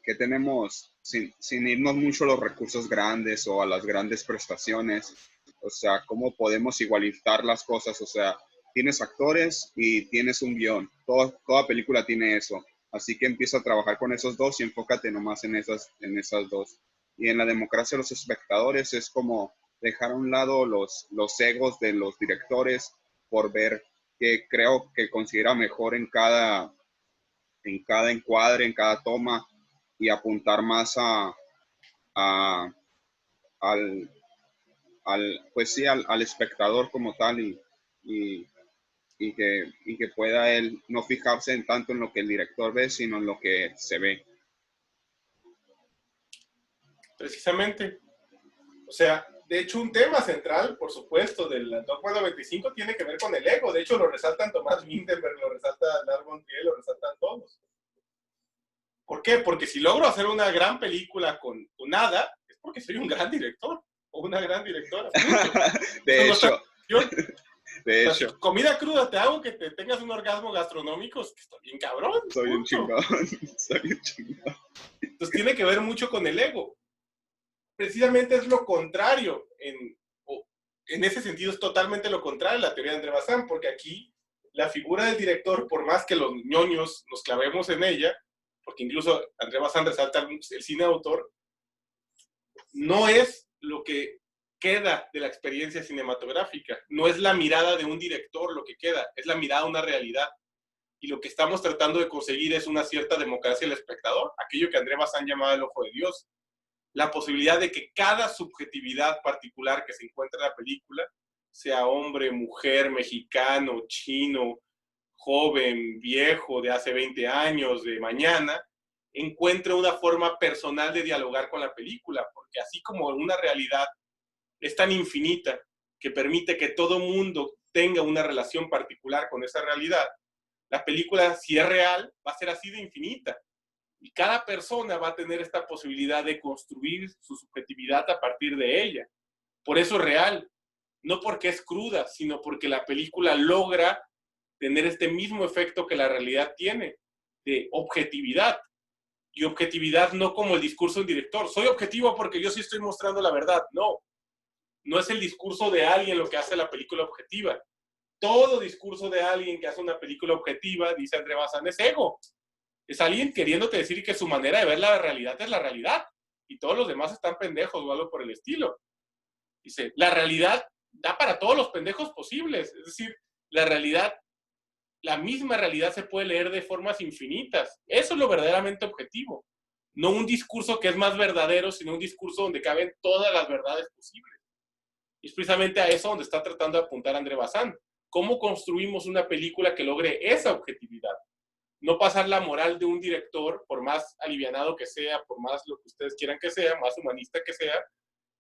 [SPEAKER 5] que tenemos, sin irnos mucho a los recursos grandes o a las grandes prestaciones, o sea, cómo podemos igualizar las cosas, o sea, tienes actores y tienes un guión, toda película tiene eso. Así que empieza a trabajar con esos dos y enfócate nomás en esas dos. Y en la democracia de los espectadores es como dejar a un lado los egos de los directores por ver qué creo que considera mejor en cada encuadre, en cada toma, y apuntar más al, pues sí, al espectador como tal, y que pueda él no fijarse en tanto en lo que el director ve, sino en lo que se ve.
[SPEAKER 2] Precisamente. O sea, de hecho, un tema central, por supuesto, del Dogma 95 tiene que ver con el ego. De hecho, lo resaltan Tomás Vinterberg, lo resalta Lars von Trier, lo resaltan todos. ¿Por qué? Porque si logro hacer una gran película con nada, es porque soy un gran director o una gran directora.
[SPEAKER 5] De hecho,
[SPEAKER 2] de hecho. Comida cruda, te hago que te tengas un orgasmo gastronómico, es que estoy bien cabrón.
[SPEAKER 5] Soy un chingón, soy un chingón.
[SPEAKER 2] Entonces tiene que ver mucho con el ego. Precisamente es lo contrario, en ese sentido es totalmente lo contrario a la teoría de André Bazin, porque aquí la figura del director, por más que los ñoños nos clavemos en ella, porque incluso André Bazin resalta el cine de autor, no es lo que queda de la experiencia cinematográfica, no es la mirada de un director lo que queda, es la mirada de una realidad. Y lo que estamos tratando de conseguir es una cierta democracia del espectador, aquello que André Bazin llamaba el ojo de Dios. La posibilidad de que cada subjetividad particular que se encuentra en la película, sea hombre, mujer, mexicano, chino, joven, viejo, de hace 20 años, de mañana, encuentre una forma personal de dialogar con la película, porque así como una realidad es tan infinita que permite que todo mundo tenga una relación particular con esa realidad, la película, si es real, va a ser así de infinita. Y cada persona va a tener esta posibilidad de construir su subjetividad a partir de ella. Por eso es real. No porque es cruda, sino porque la película logra tener este mismo efecto que la realidad tiene, de objetividad. Y objetividad no como el discurso del director. Soy objetivo porque yo sí estoy mostrando la verdad. No. No es el discurso de alguien lo que hace la película objetiva. Todo discurso de alguien que hace una película objetiva, dice André Bazin, es ego. Es alguien queriéndote decir que su manera de ver la realidad es la realidad y todos los demás están pendejos o algo por el estilo. Dice, la realidad da para todos los pendejos posibles. Es decir, la realidad, la misma realidad se puede leer de formas infinitas. Eso es lo verdaderamente objetivo. No un discurso que es más verdadero, sino un discurso donde caben todas las verdades posibles. Y es precisamente a eso donde está tratando de apuntar André Bazin. ¿Cómo construimos una película que logre esa objetividad? No pasar la moral de un director, por más alivianado que sea, por más lo que ustedes quieran que sea, más humanista que sea,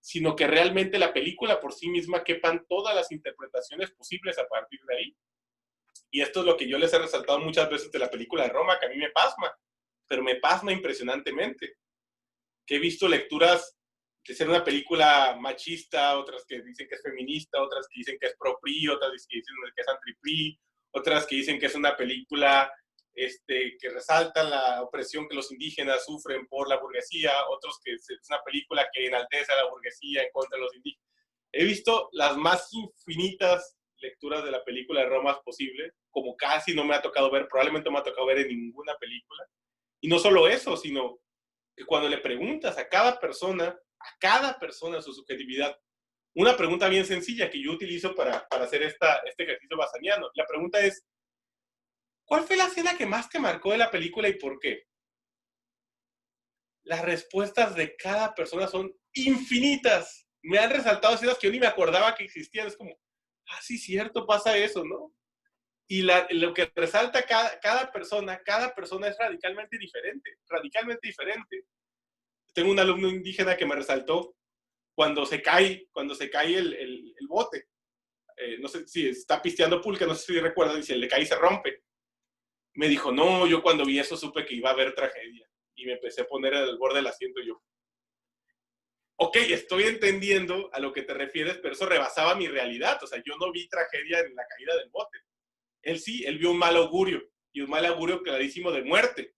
[SPEAKER 2] sino que realmente la película por sí misma quepan todas las interpretaciones posibles a partir de ahí. Y esto es lo que yo les he resaltado muchas veces de la película de Roma, que a mí me pasma, pero me pasma impresionantemente. Que he visto lecturas de ser una película machista, otras que dicen que es feminista, otras que dicen que es pro-PRI, otras que dicen que es anti-PRI, otras que dicen que es una película que resalta la opresión que los indígenas sufren por la burguesía, otros que es una película que enaltece a la burguesía en contra de los indígenas. He visto las más infinitas lecturas de la película de Roma posible, como casi no me ha tocado ver, probablemente no me ha tocado ver en ninguna película. Y no solo eso, sino que cuando le preguntas a cada persona su subjetividad, una pregunta bien sencilla que yo utilizo para hacer este ejercicio bazaniano, la pregunta es, ¿cuál fue la escena que más te marcó de la película y por qué? Las respuestas de cada persona son infinitas. Me han resaltado escenas que yo ni me acordaba que existían. Es como, sí, cierto, pasa eso, ¿no? Y lo que resalta cada persona es radicalmente diferente. Tengo un alumno indígena que me resaltó cuando se cae el bote. No sé si está pisteando pulque, no sé si recuerdan, y si le cae y se rompe. Me dijo, no, yo cuando vi eso supe que iba a haber tragedia. Y me empecé a poner al borde del asiento yo. Ok, estoy entendiendo a lo que te refieres, pero eso rebasaba mi realidad. O sea, yo no vi tragedia en la caída del bote. Él sí, él vio un mal augurio. Y un mal augurio clarísimo de muerte.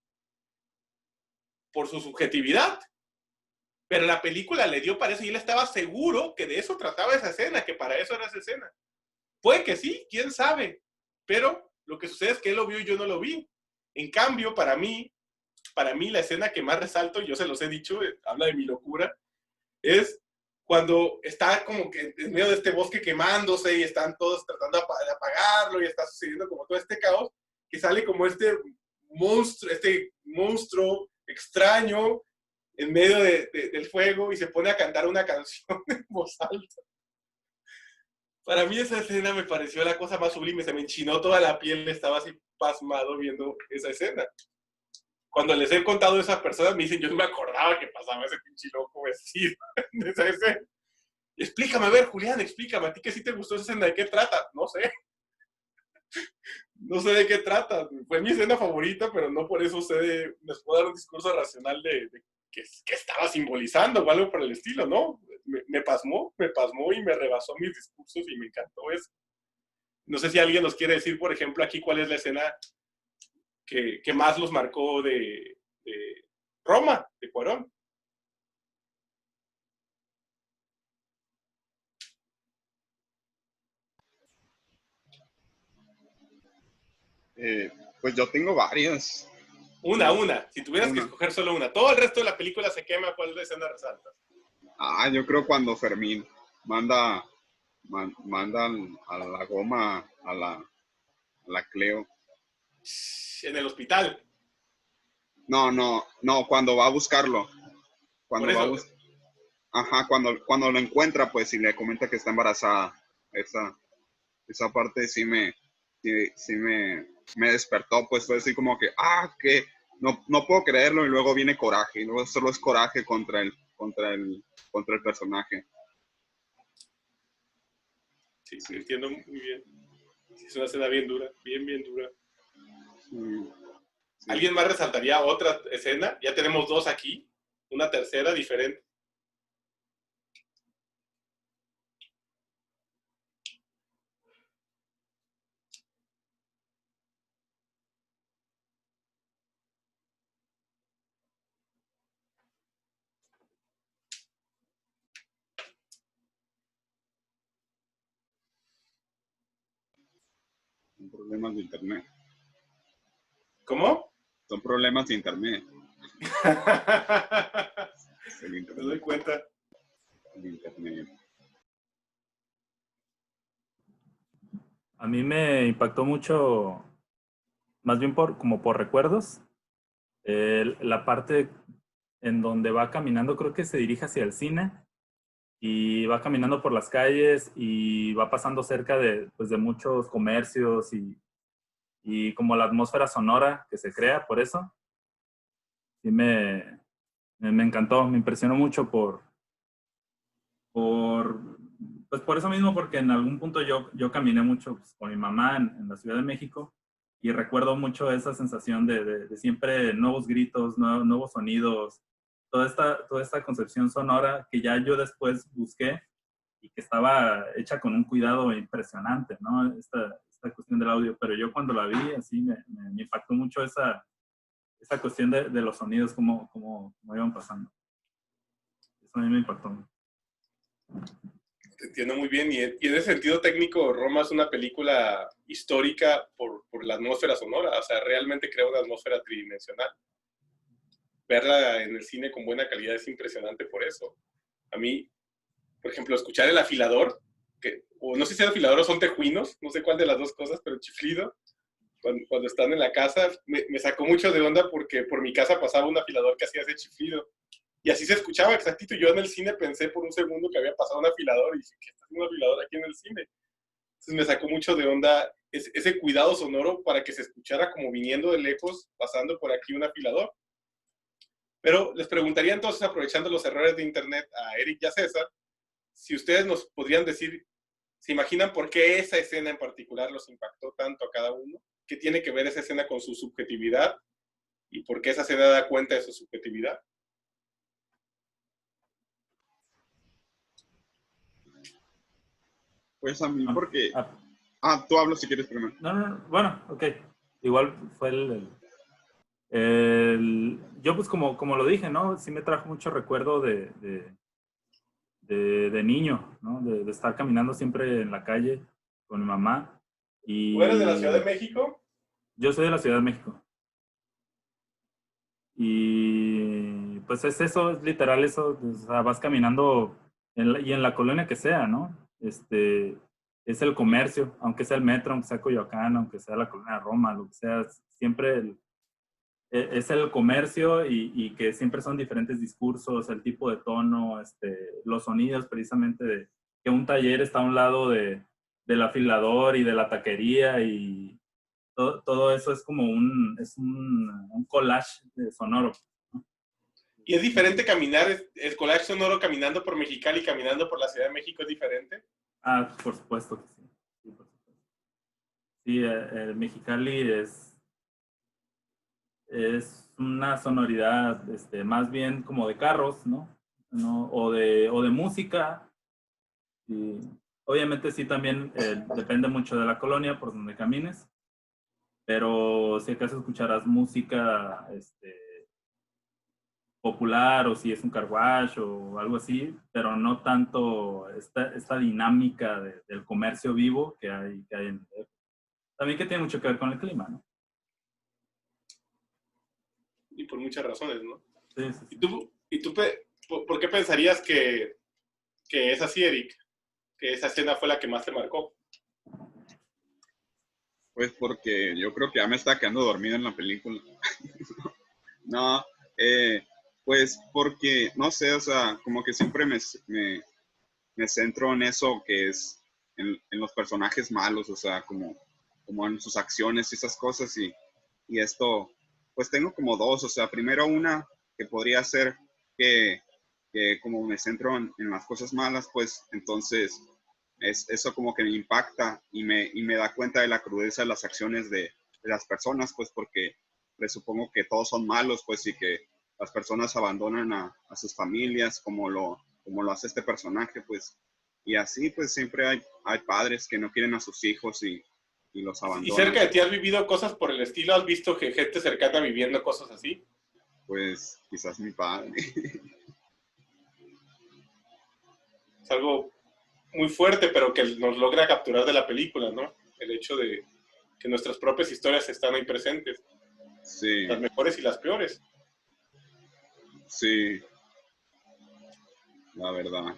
[SPEAKER 2] Por su subjetividad. Pero la película le dio para eso y él estaba seguro que de eso trataba esa escena, que para eso era esa escena. Puede que sí, quién sabe. Pero lo que sucede es que él lo vio y yo no lo vi. En cambio, para mí la escena que más resalto, y yo se los he dicho, habla de mi locura, es cuando está como que en medio de este bosque quemándose y están todos tratando de apagarlo y está sucediendo como todo este caos, que sale como este monstruo extraño en medio del fuego y se pone a cantar una canción en voz alta. Para mí esa escena me pareció la cosa más sublime, se me enchinó toda la piel, estaba así pasmado viendo esa escena. Cuando les he contado a esas personas me dicen, yo no me acordaba que pasaba ese pinche loco vestido en esa escena. Explícame, a ver, Julián, explícame, ¿a ti que sí te gustó esa escena? ¿De qué trata? No sé. No sé de qué trata. Fue mi escena favorita, pero no por eso les puedo dar un discurso racional de que estaba simbolizando o algo por el estilo, ¿no? Me pasmó y me rebasó mis discursos y me encantó eso. No sé si alguien nos quiere decir, por ejemplo, aquí cuál es la escena que más los marcó de Roma, de Cuarón.
[SPEAKER 5] Pues yo tengo varias.
[SPEAKER 2] Una. Si tuvieras que escoger solo una. Todo el resto de la película se quema, ¿cuál escena resaltas?
[SPEAKER 5] Yo creo cuando Fermín manda a la goma a la Cleo.
[SPEAKER 2] En el hospital.
[SPEAKER 5] No, cuando va a buscarlo. Cuando va a Ajá, cuando lo encuentra, pues, y le comenta que está embarazada. Esa parte sí me despertó, pues, fue así como que, que no puedo creerlo, y luego viene coraje, y luego solo es coraje contra el personaje.
[SPEAKER 2] Sí, entiendo muy bien. Es una escena bien dura, bien dura.
[SPEAKER 5] Sí.
[SPEAKER 2] ¿Alguien más resaltaría otra escena? Ya tenemos dos aquí, una tercera diferente.
[SPEAKER 5] Son problemas de internet.
[SPEAKER 2] ¿Cómo?
[SPEAKER 5] Son problemas de internet.
[SPEAKER 2] Me doy cuenta.
[SPEAKER 5] El internet.
[SPEAKER 4] A mí me impactó mucho, más bien como por recuerdos, la parte en donde va caminando, creo que se dirige hacia el cine y va caminando por las calles y va pasando cerca de muchos comercios y como la atmósfera sonora que se crea por eso. Sí me encantó, me impresionó mucho pues por eso mismo, porque en algún punto yo caminé mucho pues, con mi mamá en la Ciudad de México y recuerdo mucho esa sensación de siempre nuevos gritos, nuevos sonidos, toda esta concepción sonora que ya yo después busqué y que estaba hecha con un cuidado impresionante, ¿no? Esta cuestión del audio, pero yo cuando la vi así me impactó mucho esa cuestión de los sonidos, cómo iban pasando. Eso a mí me impactó mucho.
[SPEAKER 2] Te entiendo muy bien, y en ese sentido técnico, Roma es una película histórica por la atmósfera sonora, o sea, realmente crea una atmósfera tridimensional. Verla en el cine con buena calidad es impresionante por eso. A mí, por ejemplo, escuchar el afilador, o no sé si es afilador o son tejuinos, no sé cuál de las dos cosas, pero chiflido, cuando están en la casa, me sacó mucho de onda porque por mi casa pasaba un afilador que hacía ese chiflido. Y así se escuchaba exactito. Yo en el cine pensé por un segundo que había pasado un afilador y dije, ¿qué está haciendo un afilador aquí en el cine? Entonces me sacó mucho de onda ese cuidado sonoro para que se escuchara como viniendo de lejos, pasando por aquí un afilador. Pero les preguntaría entonces, aprovechando los errores de internet, a Eric y a César, si ustedes nos podrían decir, ¿se imaginan por qué esa escena en particular los impactó tanto a cada uno? ¿Qué tiene que ver esa escena con su subjetividad? ¿Y por qué esa escena da cuenta de su subjetividad?
[SPEAKER 5] Pues a mí porque... tú hablas si quieres primero.
[SPEAKER 4] No, bueno, ok. Igual fue yo pues como lo dije, ¿no? Sí me trajo mucho recuerdo de niño, ¿no? De estar caminando siempre en la calle con mi mamá.
[SPEAKER 2] ¿Tú eres de la Ciudad de México?
[SPEAKER 4] Yo soy de la Ciudad de México. Y pues es eso, es literal eso, o sea, vas caminando y en la colonia que sea, ¿no? Es el comercio, aunque sea el metro, aunque sea Coyoacán, aunque sea la colonia Roma, lo que sea, siempre es el comercio y que siempre son diferentes discursos, el tipo de tono, los sonidos precisamente de que un taller está a un lado del afilador y de la taquería y todo eso es como un collage sonoro.
[SPEAKER 2] ¿Y es diferente caminar, el collage sonoro caminando por Mexicali y caminando por la Ciudad de México es diferente?
[SPEAKER 4] Ah, por supuesto que sí. Sí, por supuesto. Sí, Mexicali es una sonoridad más bien como de carros, ¿no? O de música. Y obviamente sí también depende mucho de la colonia por donde camines, pero si acaso escucharás música popular o si es un car wash o algo así, pero no tanto esta dinámica del comercio vivo que hay en el DF. También que tiene mucho que ver con el clima, ¿no?
[SPEAKER 2] Y por muchas razones, ¿no?
[SPEAKER 4] Sí, sí, sí.
[SPEAKER 2] ¿Y tú por qué pensarías que es así, Eric? Que esa escena fue la que más te marcó.
[SPEAKER 5] Pues porque yo creo que ya me está quedando dormido en la película. No, pues porque, no sé, o sea, como que siempre me centro en eso que es en los personajes malos, o sea, como en sus acciones y esas cosas. Y esto, pues tengo como dos, o sea, primero una que podría ser que como me centro en las cosas malas, pues entonces eso como que me impacta y me da cuenta de la crudeza de las acciones de las personas, pues porque presupongo que todos son malos, pues y que las personas abandonan a sus familias como lo hace este personaje, pues. Y así, pues siempre hay padres que no quieren a sus hijos y los
[SPEAKER 2] ¿Y
[SPEAKER 5] abandonan.
[SPEAKER 2] cerca de ti has vivido cosas por el estilo? ¿Has visto que gente cercana viviendo cosas así?
[SPEAKER 5] Pues quizás mi padre.
[SPEAKER 2] Es algo muy fuerte, pero que nos logra capturar de la película, ¿no? El hecho de que nuestras propias historias están ahí presentes.
[SPEAKER 5] Sí,
[SPEAKER 2] Las mejores y las peores.
[SPEAKER 5] sí, la verdad.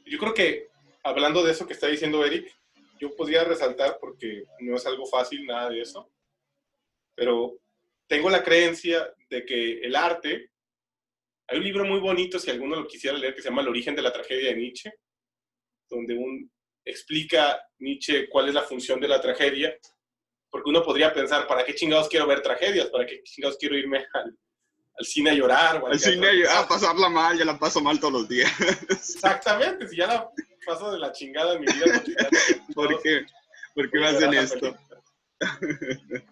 [SPEAKER 2] Yo creo que, hablando de eso que está diciendo Eric, yo podría resaltar, porque no es algo fácil nada de eso, pero tengo la creencia de que el arte, hay un libro muy bonito, si alguno lo quisiera leer, que se llama El origen de la tragedia de Nietzsche, donde explica Nietzsche cuál es la función de la tragedia, porque uno podría pensar, ¿para qué chingados quiero ver tragedias? ¿Para qué chingados quiero irme al cine a llorar? O al
[SPEAKER 5] Al cine a pasarla mal, ya la paso mal todos los días.
[SPEAKER 2] Exactamente, si ya la paso de la chingada en mi vida cotidiana.
[SPEAKER 5] ¿Por qué? ¿Por qué me hacen esto?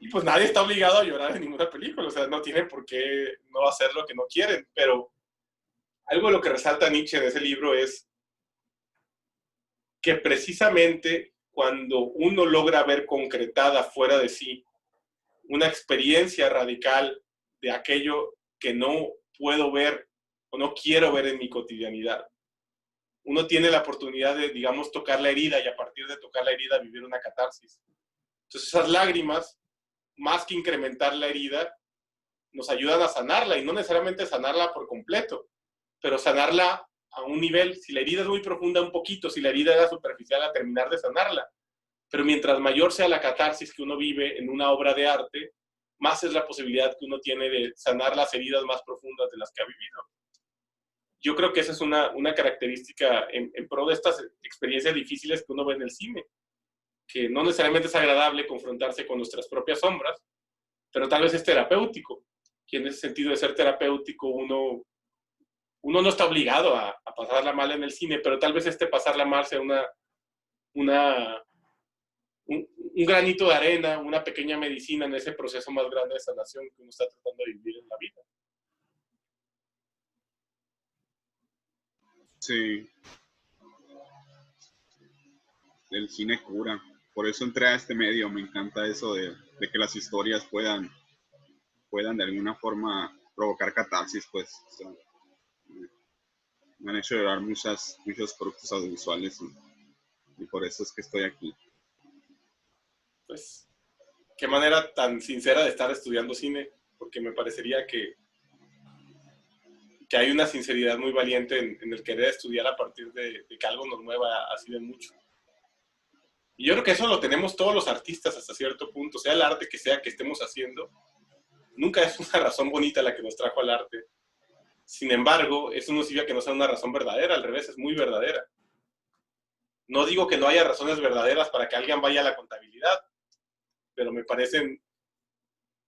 [SPEAKER 2] Y pues nadie está obligado a llorar en ninguna película, o sea, no tienen por qué no hacer lo que no quieren, pero algo de lo que resalta Nietzsche en ese libro es que precisamente cuando uno logra ver concretada fuera de sí una experiencia radical de aquello que no puedo ver o no quiero ver en mi cotidianidad, uno tiene la oportunidad de, digamos, tocar la herida y a partir de tocar la herida vivir una catarsis. Entonces esas lágrimas, más que incrementar la herida, nos ayudan a sanarla y no necesariamente sanarla por completo, pero sanarla a un nivel. Si la herida es muy profunda, un poquito; si la herida era superficial, a terminar de sanarla. Pero mientras mayor sea la catarsis que uno vive en una obra de arte, más es la posibilidad que uno tiene de sanar las heridas más profundas de las que ha vivido. Yo creo que esa es una característica en pro de estas experiencias difíciles que uno ve en el cine, que no necesariamente es agradable confrontarse con nuestras propias sombras, pero tal vez es terapéutico. Y en ese sentido de ser terapéutico, uno no está obligado a pasarla mal en el cine, pero tal vez pasarla mal sea un granito de arena, una pequeña medicina en ese proceso más grande de sanación que uno está tratando de vivir en la vida.
[SPEAKER 5] Sí, el cine cura. Por eso entré a este medio. Me encanta eso de que las historias puedan de alguna forma provocar catarsis, pues. O sea, me han hecho llorar muchos productos audiovisuales y por eso es que estoy aquí.
[SPEAKER 2] Pues, qué manera tan sincera de estar estudiando cine, porque me parecería que que hay una sinceridad muy valiente en el querer estudiar a partir de que algo nos mueva así de mucho. Y yo creo que eso lo tenemos todos los artistas hasta cierto punto, sea el arte que sea que estemos haciendo. Nunca es una razón bonita la que nos trajo al arte. Sin embargo, eso no significa que no sea una razón verdadera, al revés, es muy verdadera. No digo que no haya razones verdaderas para que alguien vaya a la contabilidad, pero me parecen...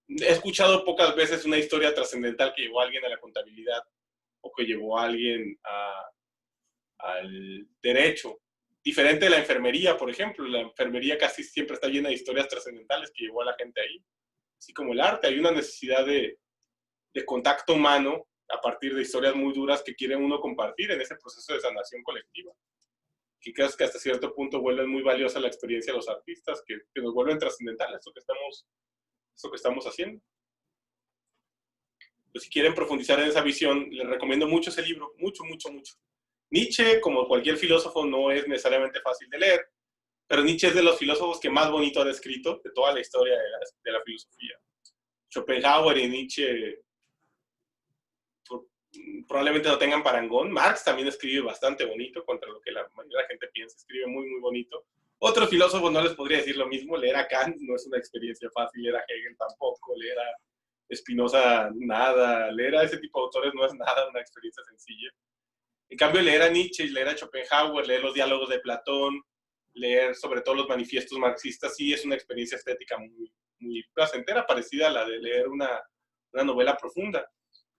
[SPEAKER 2] He escuchado pocas veces una historia trascendental que llevó a alguien a la contabilidad o que llevó a alguien al derecho. Diferente de la enfermería, por ejemplo. La enfermería casi siempre está llena de historias trascendentales que llevó a la gente ahí. Así como el arte, hay una necesidad de contacto humano a partir de historias muy duras que quiere uno compartir en ese proceso de sanación colectiva. Que creo que hasta cierto punto vuelven muy valiosa la experiencia de los artistas, que nos vuelven trascendentales eso que estamos haciendo. Pues si quieren profundizar en esa visión, les recomiendo mucho ese libro, mucho, mucho, mucho. Nietzsche, como cualquier filósofo, no es necesariamente fácil de leer, pero Nietzsche es de los filósofos que más bonito ha descrito de toda la historia de la filosofía. Schopenhauer y Nietzsche probablemente no tengan parangón. Marx también escribe bastante bonito, contra lo que la mayoría de la gente piensa, escribe muy, muy bonito. Otros filósofos no les podría decir lo mismo, leer a Kant no es una experiencia fácil, leer a Hegel tampoco, leer a Spinoza nada, leer a ese tipo de autores no es nada una experiencia sencilla. En cambio, leer a Nietzsche, leer a Schopenhauer, leer los diálogos de Platón, leer sobre todo los manifiestos marxistas, sí es una experiencia estética muy, muy placentera, parecida a la de leer una novela profunda.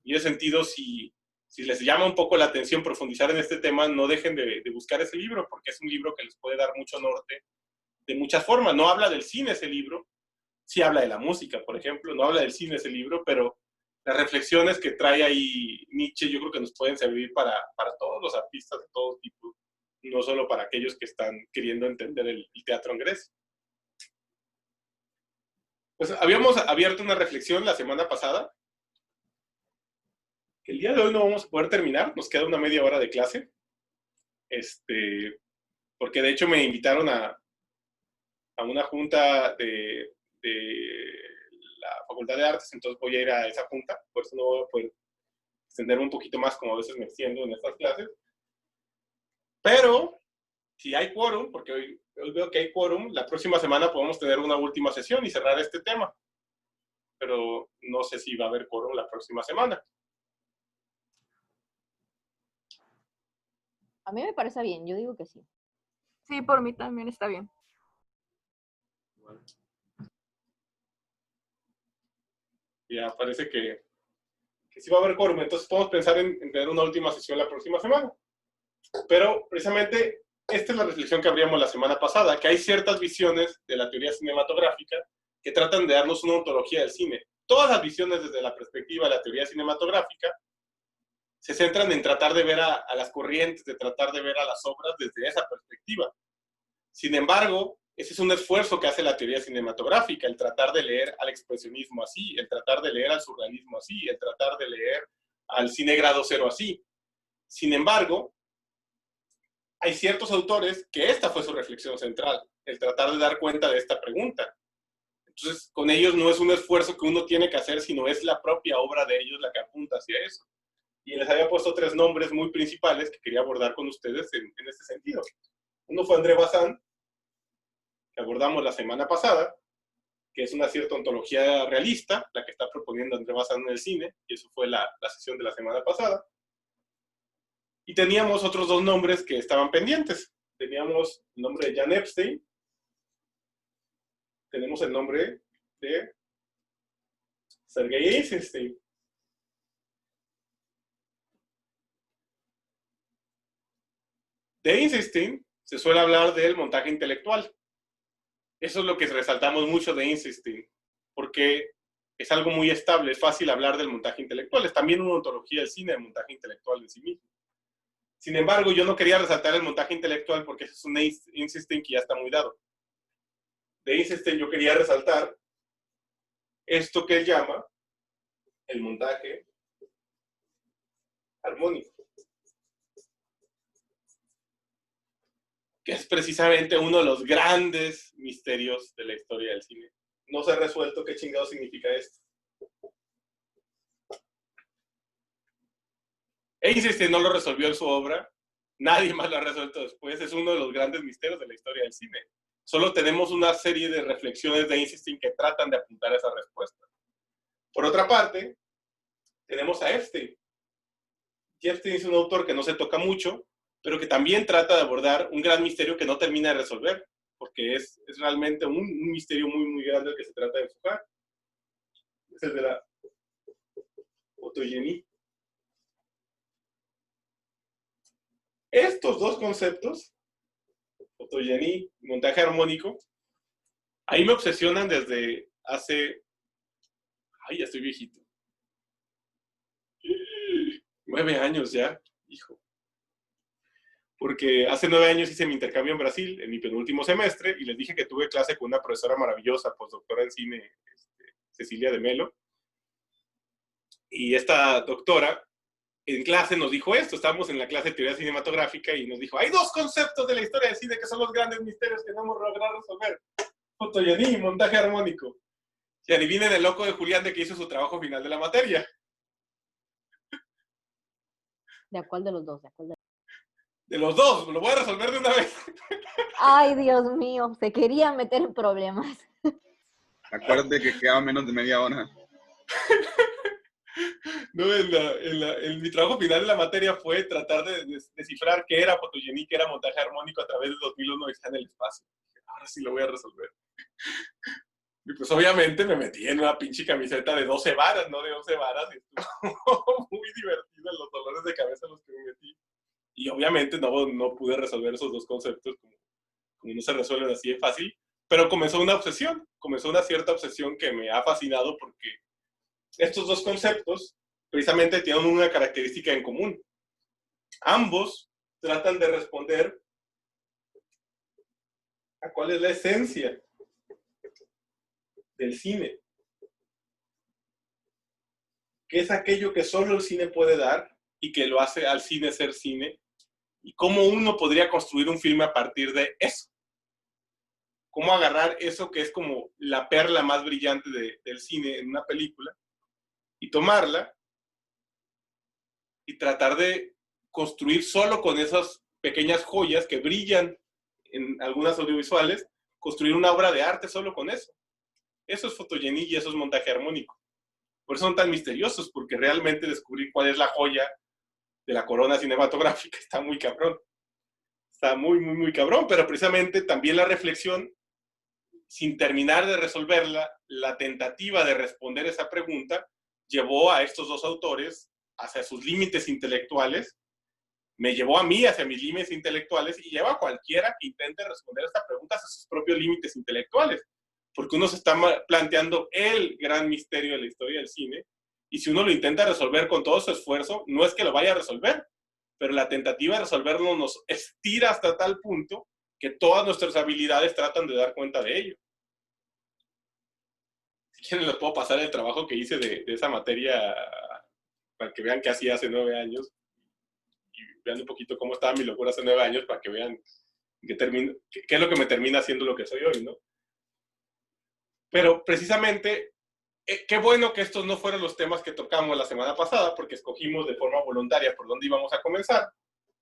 [SPEAKER 2] Y en ese sentido, si les llama un poco la atención profundizar en este tema, no dejen de buscar ese libro, porque es un libro que les puede dar mucho norte de muchas formas. No habla del cine ese libro, sí habla de la música, por ejemplo, no habla del cine ese libro, pero las reflexiones que trae ahí Nietzsche yo creo que nos pueden servir para todos los artistas de todo tipo, no solo para aquellos que están queriendo entender el teatro en Grecia. Pues habíamos abierto una reflexión la semana pasada, que el día de hoy no vamos a poder terminar, nos queda una media hora de clase, porque de hecho me invitaron a una junta de la Facultad de Artes, entonces voy a ir a esa junta, por eso no voy a poder extenderme un poquito más como a veces me extiendo en estas clases. Pero, si hay quórum, porque hoy veo que hay quórum, la próxima semana podemos tener una última sesión y cerrar este tema. Pero no sé si va a haber quórum la próxima semana.
[SPEAKER 1] A mí me parece bien, yo digo que sí.
[SPEAKER 3] Sí, por mí también está bien.
[SPEAKER 2] Ya parece que sí va a haber quórum, entonces podemos pensar en tener una última sesión la próxima semana. Pero precisamente esta es la reflexión que abríamos la semana pasada, que hay ciertas visiones de la teoría cinematográfica que tratan de darnos una ontología del cine. Todas las visiones desde la perspectiva de la teoría cinematográfica se centran en tratar de ver a las corrientes, de tratar de ver a las obras desde esa perspectiva. Sin embargo, ese es un esfuerzo que hace la teoría cinematográfica, el tratar de leer al expresionismo así, el tratar de leer al surrealismo así, el tratar de leer al cine grado cero así. Sin embargo, hay ciertos autores que esta fue su reflexión central, el tratar de dar cuenta de esta pregunta. Entonces, con ellos no es un esfuerzo que uno tiene que hacer, sino es la propia obra de ellos la que apunta hacia eso. Y les había puesto 3 nombres muy principales que quería abordar con ustedes en este sentido. Uno fue André Bazin, que abordamos la semana pasada, que es una cierta ontología realista, la que está proponiendo André Bazin en el cine, y eso fue la sesión de la semana pasada. Y teníamos otros 2 nombres que estaban pendientes. Teníamos el nombre de Jan Epstein, tenemos el nombre de Sergei Eisenstein. De Eisenstein se suele hablar del montaje intelectual. Eso es lo que resaltamos mucho de Eisenstein, porque es algo muy estable, es fácil hablar del montaje intelectual. Es también una ontología del cine, el montaje intelectual en sí mismo. Sin embargo, yo no quería resaltar el montaje intelectual porque ese es un Eisenstein que ya está muy dado. De Eisenstein yo quería resaltar esto que él llama el montaje armónico, que es precisamente uno de los grandes misterios de la historia del cine. No se ha resuelto qué chingado significa esto. Eisenstein no lo resolvió en su obra, nadie más lo ha resuelto después, es uno de los grandes misterios de la historia del cine. Solo tenemos una serie de reflexiones de Eisenstein que tratan de apuntar a esa respuesta. Por otra parte, tenemos a Epstein. Epstein es un autor que no se toca mucho, pero que también trata de abordar un gran misterio que no termina de resolver, porque es realmente un misterio muy, muy grande el que se trata de enfocar. Es el de la fotogenia. Estos dos conceptos, fotogenia y montaje armónico, ahí me obsesionan desde hace... Ay, ya estoy viejito. 9 años ya, hijo. Porque hace 9 años hice mi intercambio en Brasil, en mi penúltimo semestre, y les dije que tuve clase con una profesora maravillosa, postdoctora en cine, Cecilia de Melo. Y esta doctora, en clase nos dijo esto, estábamos en la clase de teoría cinematográfica, y nos dijo, hay 2 conceptos de la historia del cine que son los grandes misterios que no hemos logrado resolver. Fotogenia y montaje armónico. Y adivinen el loco de Julián de que hizo su trabajo final de la materia.
[SPEAKER 1] ¿De cuál de los dos?
[SPEAKER 2] De los dos, lo voy a resolver de una vez.
[SPEAKER 1] Ay, Dios mío, se quería meter en problemas.
[SPEAKER 5] Acuérdate que queda menos de media hora.
[SPEAKER 2] No, en mi trabajo final de la materia fue tratar de descifrar qué era fotogenia y qué era montaje armónico a través de 2001 Odisea en el espacio. Ahora sí lo voy a resolver. Y pues obviamente me metí en una pinche camiseta de 12 varas, no de 11 varas, y estuvo muy divertido en los dolores de cabeza en los que me metí. Y obviamente no pude resolver esos dos conceptos como no se resuelven así de fácil, pero comenzó una cierta obsesión que me ha fascinado porque estos dos conceptos precisamente tienen una característica en común. Ambos tratan de responder a cuál es la esencia del cine. ¿Qué es aquello que solo el cine puede dar y que lo hace al cine ser cine? ¿Y cómo uno podría construir un filme a partir de eso? ¿Cómo agarrar eso que es como la perla más brillante del cine en una película y tomarla y tratar de construir solo con esas pequeñas joyas que brillan en algunas audiovisuales, construir una obra de arte solo con eso? Eso es fotogenia y eso es montaje armónico. Por eso son tan misteriosos, porque realmente descubrir cuál es la joya de la corona cinematográfica está muy cabrón. Está muy, muy, muy cabrón, pero precisamente también la reflexión, sin terminar de resolverla, la tentativa de responder esa pregunta, llevó a estos dos autores hacia sus límites intelectuales, me llevó a mí hacia mis límites intelectuales y lleva a cualquiera que intente responder esta pregunta hacia sus propios límites intelectuales, porque uno se está planteando el gran misterio de la historia del cine, y si uno lo intenta resolver con todo su esfuerzo, no es que lo vaya a resolver, pero la tentativa de resolverlo nos estira hasta tal punto que todas nuestras habilidades tratan de dar cuenta de ello. Si quieren les puedo pasar el trabajo que hice de esa materia para que vean qué hacía hace 9 años y vean un poquito cómo estaba mi locura hace 9 años para que vean qué es lo que me termina haciendo lo que soy hoy, ¿no? Pero precisamente, qué bueno que estos no fueron los temas que tocamos la semana pasada, porque escogimos de forma voluntaria por dónde íbamos a comenzar,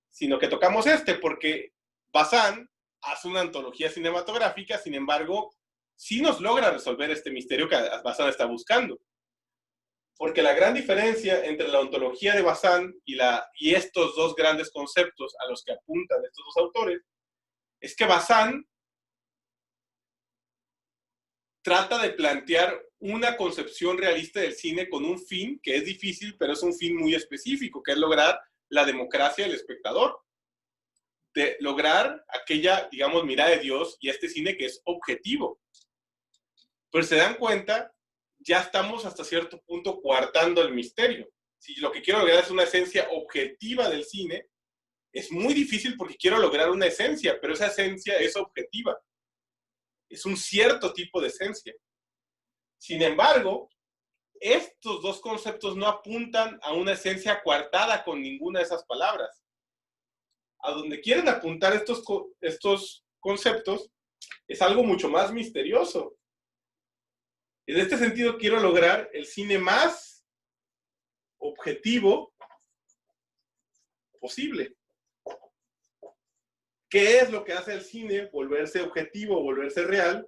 [SPEAKER 2] sino que tocamos porque Bazán hace una antología cinematográfica, sin embargo, sí nos logra resolver este misterio que Bazán está buscando. Porque la gran diferencia entre la ontología de Bazán y estos dos grandes conceptos a los que apuntan estos dos autores es que Bazán trata de plantear una concepción realista del cine con un fin que es difícil, pero es un fin muy específico, que es lograr la democracia del espectador, de lograr aquella, digamos, mirada de Dios y este cine que es objetivo. Pero se dan cuenta, ya estamos hasta cierto punto coartando el misterio. Si lo que quiero lograr es una esencia objetiva del cine, es muy difícil porque quiero lograr una esencia, pero esa esencia es objetiva. Es un cierto tipo de esencia. Sin embargo, estos dos conceptos no apuntan a una esencia coartada con ninguna de esas palabras. A donde quieren apuntar estos conceptos es algo mucho más misterioso. En este sentido, quiero lograr el cine más objetivo posible. ¿Qué es lo que hace el cine? Volverse objetivo, volverse real.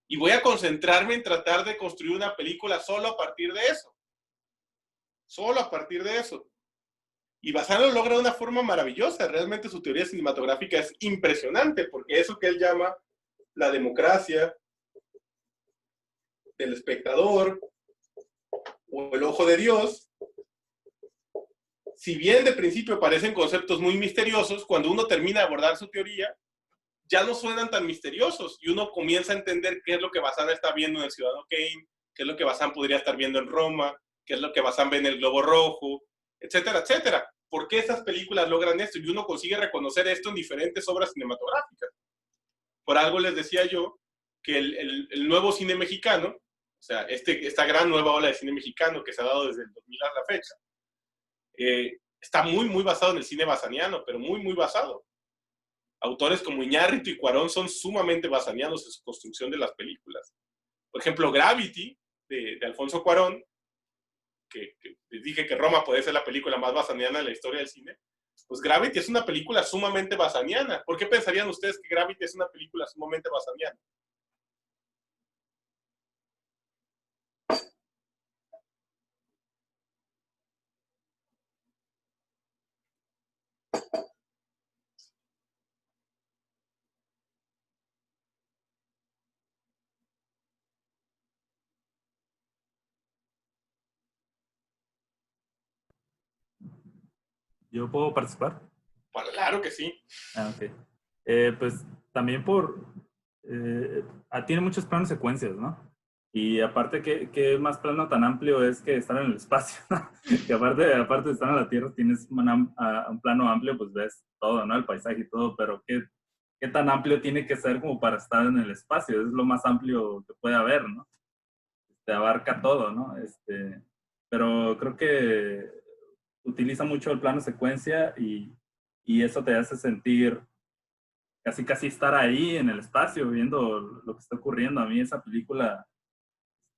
[SPEAKER 2] Y voy a concentrarme en tratar de construir una película solo a partir de eso. Solo a partir de eso. Y Bazán lo logra de una forma maravillosa. Realmente su teoría cinematográfica es impresionante, porque eso que él llama la democracia del espectador o el ojo de Dios, si bien de principio parecen conceptos muy misteriosos, cuando uno termina de abordar su teoría, ya no suenan tan misteriosos y uno comienza a entender qué es lo que Bazán está viendo en El Ciudadano Kane, qué es lo que Bazán podría estar viendo en Roma, qué es lo que Bazán ve en El Globo Rojo, etcétera, etcétera. ¿Por qué esas películas logran esto? Y uno consigue reconocer esto en diferentes obras cinematográficas. Por algo les decía yo que el nuevo cine mexicano, o sea, esta gran nueva ola de cine mexicano que se ha dado desde el 2000 a la fecha, está muy, muy basado en el cine bazaniano, pero muy, muy basado. Autores como Iñárritu y Cuarón son sumamente bazanianos en su construcción de las películas. Por ejemplo, Gravity, de Alfonso Cuarón, que les dije que Roma puede ser la película más bazaniana de la historia del cine, pues Gravity es una película sumamente bazaniana. ¿Por qué pensarían ustedes que Gravity es una película sumamente bazaniana?
[SPEAKER 4] ¿Yo puedo participar?
[SPEAKER 2] Claro que sí.
[SPEAKER 4] Ok. Pues también tiene muchos planos secuencias, ¿no? Y aparte que más plano tan amplio es que estar en el espacio, ¿no? Que aparte de estar en la Tierra tienes un plano amplio, pues ves todo, ¿no? El paisaje y todo, pero ¿qué tan amplio tiene que ser como para estar en el espacio? Es lo más amplio que puede haber, ¿no? Te abarca todo, ¿no? Pero creo que utiliza mucho el plano secuencia y eso te hace sentir casi estar ahí en el espacio viendo lo que está ocurriendo. A mí esa película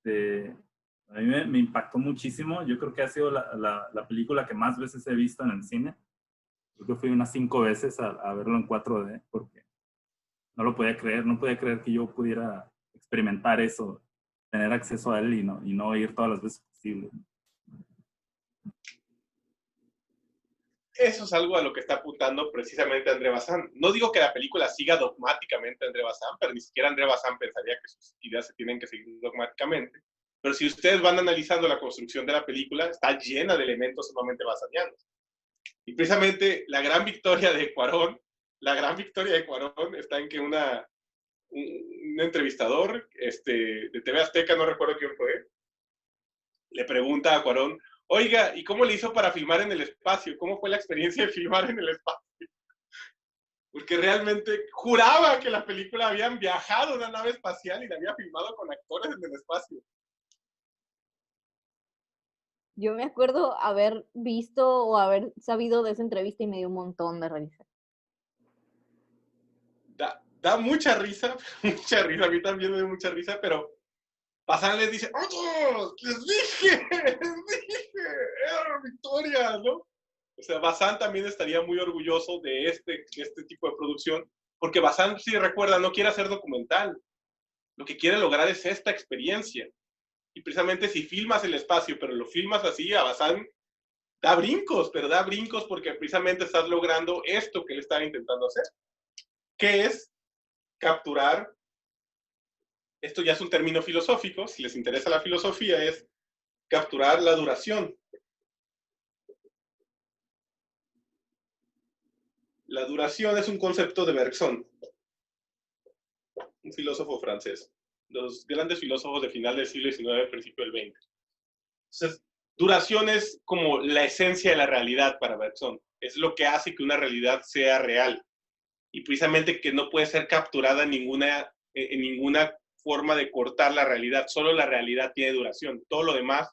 [SPEAKER 4] a mí me impactó muchísimo. Yo creo que ha sido la película que más veces he visto en el cine. Creo que fui unas 5 veces a verlo en 4D porque no lo podía creer. No podía creer que yo pudiera experimentar eso, tener acceso a él y no ir todas las veces posible.
[SPEAKER 2] Eso es algo a lo que está apuntando precisamente André Bazán. No digo que la película siga dogmáticamente a André Bazán, pero ni siquiera André Bazán pensaría que sus ideas se tienen que seguir dogmáticamente. Pero si ustedes van analizando la construcción de la película, está llena de elementos sumamente bazanianos. Y precisamente la gran victoria de Cuarón está en que un entrevistador de TV Azteca, no recuerdo quién fue, le pregunta a Cuarón, oiga, ¿y cómo le hizo para filmar en el espacio? ¿Cómo fue la experiencia de filmar en el espacio? Porque realmente juraba que la película habían viajado a una nave espacial y la había filmado con actores en el espacio.
[SPEAKER 1] Yo me acuerdo haber visto o haber sabido de esa entrevista y me dio un montón de risa.
[SPEAKER 2] Da mucha risa, mucha risa, a mí también me dio mucha risa, pero Bazán les dice, ¡otros! ¡Les dije! ¡Era victoria! ¿No? O sea, Bazán también estaría muy orgulloso de este tipo de producción, porque Bazán, si recuerda, no quiere hacer documental. Lo que quiere lograr es esta experiencia. Y precisamente si filmas el espacio, pero lo filmas así, a Bazán da brincos, pero da brincos porque precisamente estás logrando esto que él estaba intentando hacer, que es capturar, esto ya es un término filosófico, si les interesa la filosofía, es capturar la duración. La duración es un concepto de Bergson, un filósofo francés, los grandes filósofos de final del siglo XIX, principio del XX. Entonces, duración es como la esencia de la realidad para Bergson, es lo que hace que una realidad sea real, y precisamente que no puede ser capturada en ninguna forma de cortar la realidad, solo la realidad tiene duración, todo lo demás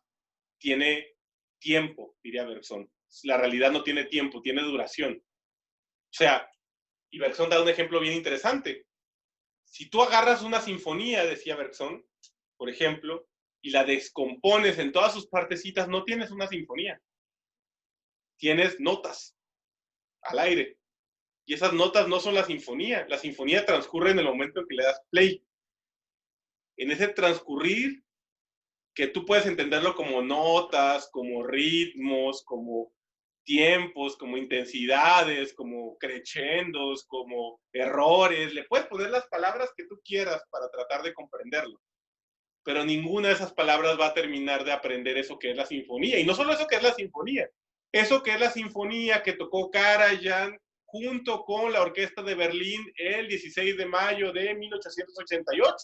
[SPEAKER 2] tiene tiempo, diría Bergson. La realidad no tiene tiempo, tiene duración. O sea, y Bergson da un ejemplo bien interesante. Si tú agarras una sinfonía, decía Bergson, por ejemplo, y la descompones en todas sus partecitas, no tienes una sinfonía. Tienes notas. al aire. Y esas notas no son la sinfonía transcurre en el momento en que le das play. En ese transcurrir, que tú puedes entenderlo como notas, como ritmos, como tiempos, como intensidades, como crescendos, como errores, le puedes poner las palabras que tú quieras para tratar de comprenderlo. Pero ninguna de esas palabras va a terminar de aprender eso que es la sinfonía. Y no solo eso que es la sinfonía, eso que es la sinfonía que tocó Karajan junto con la Orquesta de Berlín el 16 de mayo de 1888.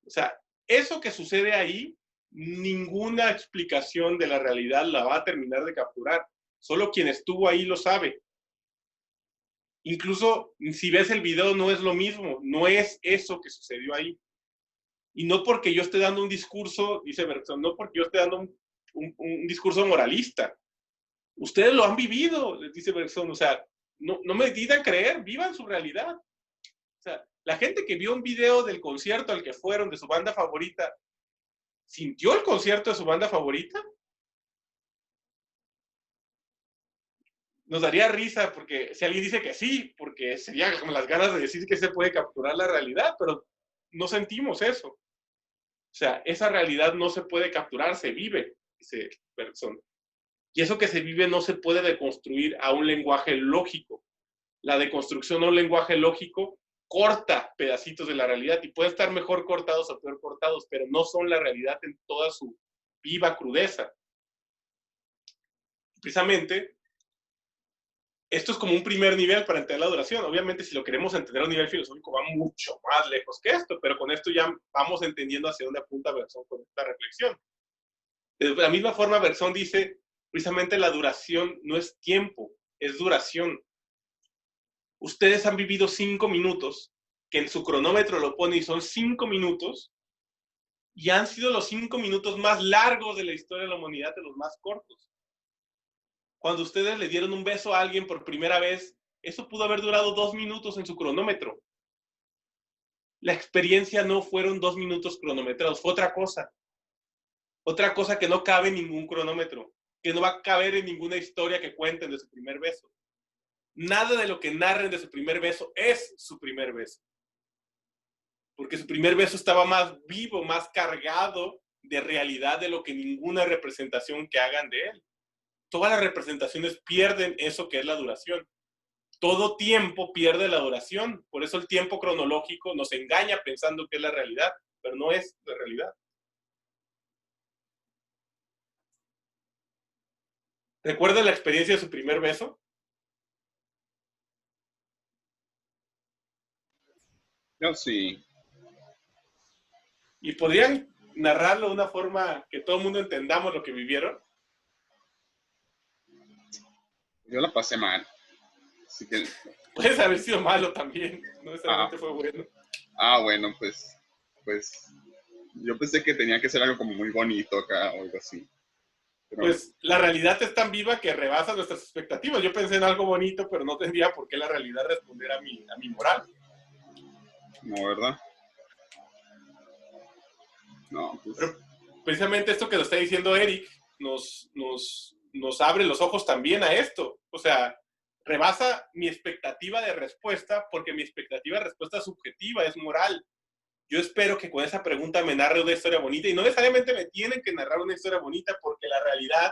[SPEAKER 2] O sea, eso que sucede ahí, ninguna explicación de la realidad la va a terminar de capturar. Solo quien estuvo ahí lo sabe. Incluso si ves el video no es lo mismo, no es eso que sucedió ahí. Y no porque yo esté dando un discurso, dice Bergson, no porque yo esté dando un discurso moralista. Ustedes lo han vivido, les dice Bergson. O sea, no me digan creer, vivan su realidad. O sea, la gente que vio un video del concierto al que fueron de su banda favorita, ¿sintió el concierto de su banda favorita? Nos daría risa porque si alguien dice que sí, porque sería como las ganas de decir que se puede capturar la realidad, pero no sentimos eso. O sea, esa realidad no se puede capturar, se vive, dice Bergson. Y eso que se vive no se puede deconstruir a un lenguaje lógico. La deconstrucción a un lenguaje lógico corta pedacitos de la realidad y pueden estar mejor cortados o peor cortados, pero no son la realidad en toda su viva crudeza. Precisamente, esto es como un primer nivel para entender la duración. Obviamente, si lo queremos entender a un nivel filosófico, va mucho más lejos que esto, pero con esto ya vamos entendiendo hacia dónde apunta Bergson con esta reflexión. De la misma forma, Bergson dice, precisamente la duración no es tiempo, es duración. Ustedes han vivido 5 minutos, que en su cronómetro lo pone y son 5 minutos, y han sido los 5 minutos más largos de la historia de la humanidad, de los más cortos. Cuando ustedes le dieron un beso a alguien por primera vez, eso pudo haber durado 2 minutos en su cronómetro. La experiencia no fueron 2 minutos cronometrados, fue otra cosa. Otra cosa que no cabe en ningún cronómetro, que no va a caber en ninguna historia que cuenten de su primer beso. Nada de lo que narren de su primer beso es su primer beso. Porque su primer beso estaba más vivo, más cargado de realidad de lo que ninguna representación que hagan de él. Todas las representaciones pierden eso que es la duración. Todo tiempo pierde la duración. Por eso el tiempo cronológico nos engaña pensando que es la realidad, pero no es la realidad. ¿Recuerdan la experiencia de su primer beso?
[SPEAKER 5] Yo sí.
[SPEAKER 2] ¿Y podrían narrarlo de una forma que todo el mundo entendamos lo que vivieron?
[SPEAKER 5] Yo la pasé mal. Así que...
[SPEAKER 2] Puede haber sido malo también, no necesariamente fue bueno.
[SPEAKER 5] Bueno, pues yo pensé que tenía que ser algo como muy bonito acá o algo así. Pero...
[SPEAKER 2] Pues la realidad es tan viva que rebasa nuestras expectativas. Yo pensé en algo bonito, pero no tendría por qué la realidad responder a mi moral.
[SPEAKER 5] No, ¿verdad? No, pues...
[SPEAKER 2] Pero precisamente esto que lo está diciendo Eric nos abre los ojos también a esto. O sea, rebasa mi expectativa de respuesta porque mi expectativa de respuesta es subjetiva, es moral. Yo espero que con esa pregunta me narre una historia bonita y no necesariamente me tienen que narrar una historia bonita porque la realidad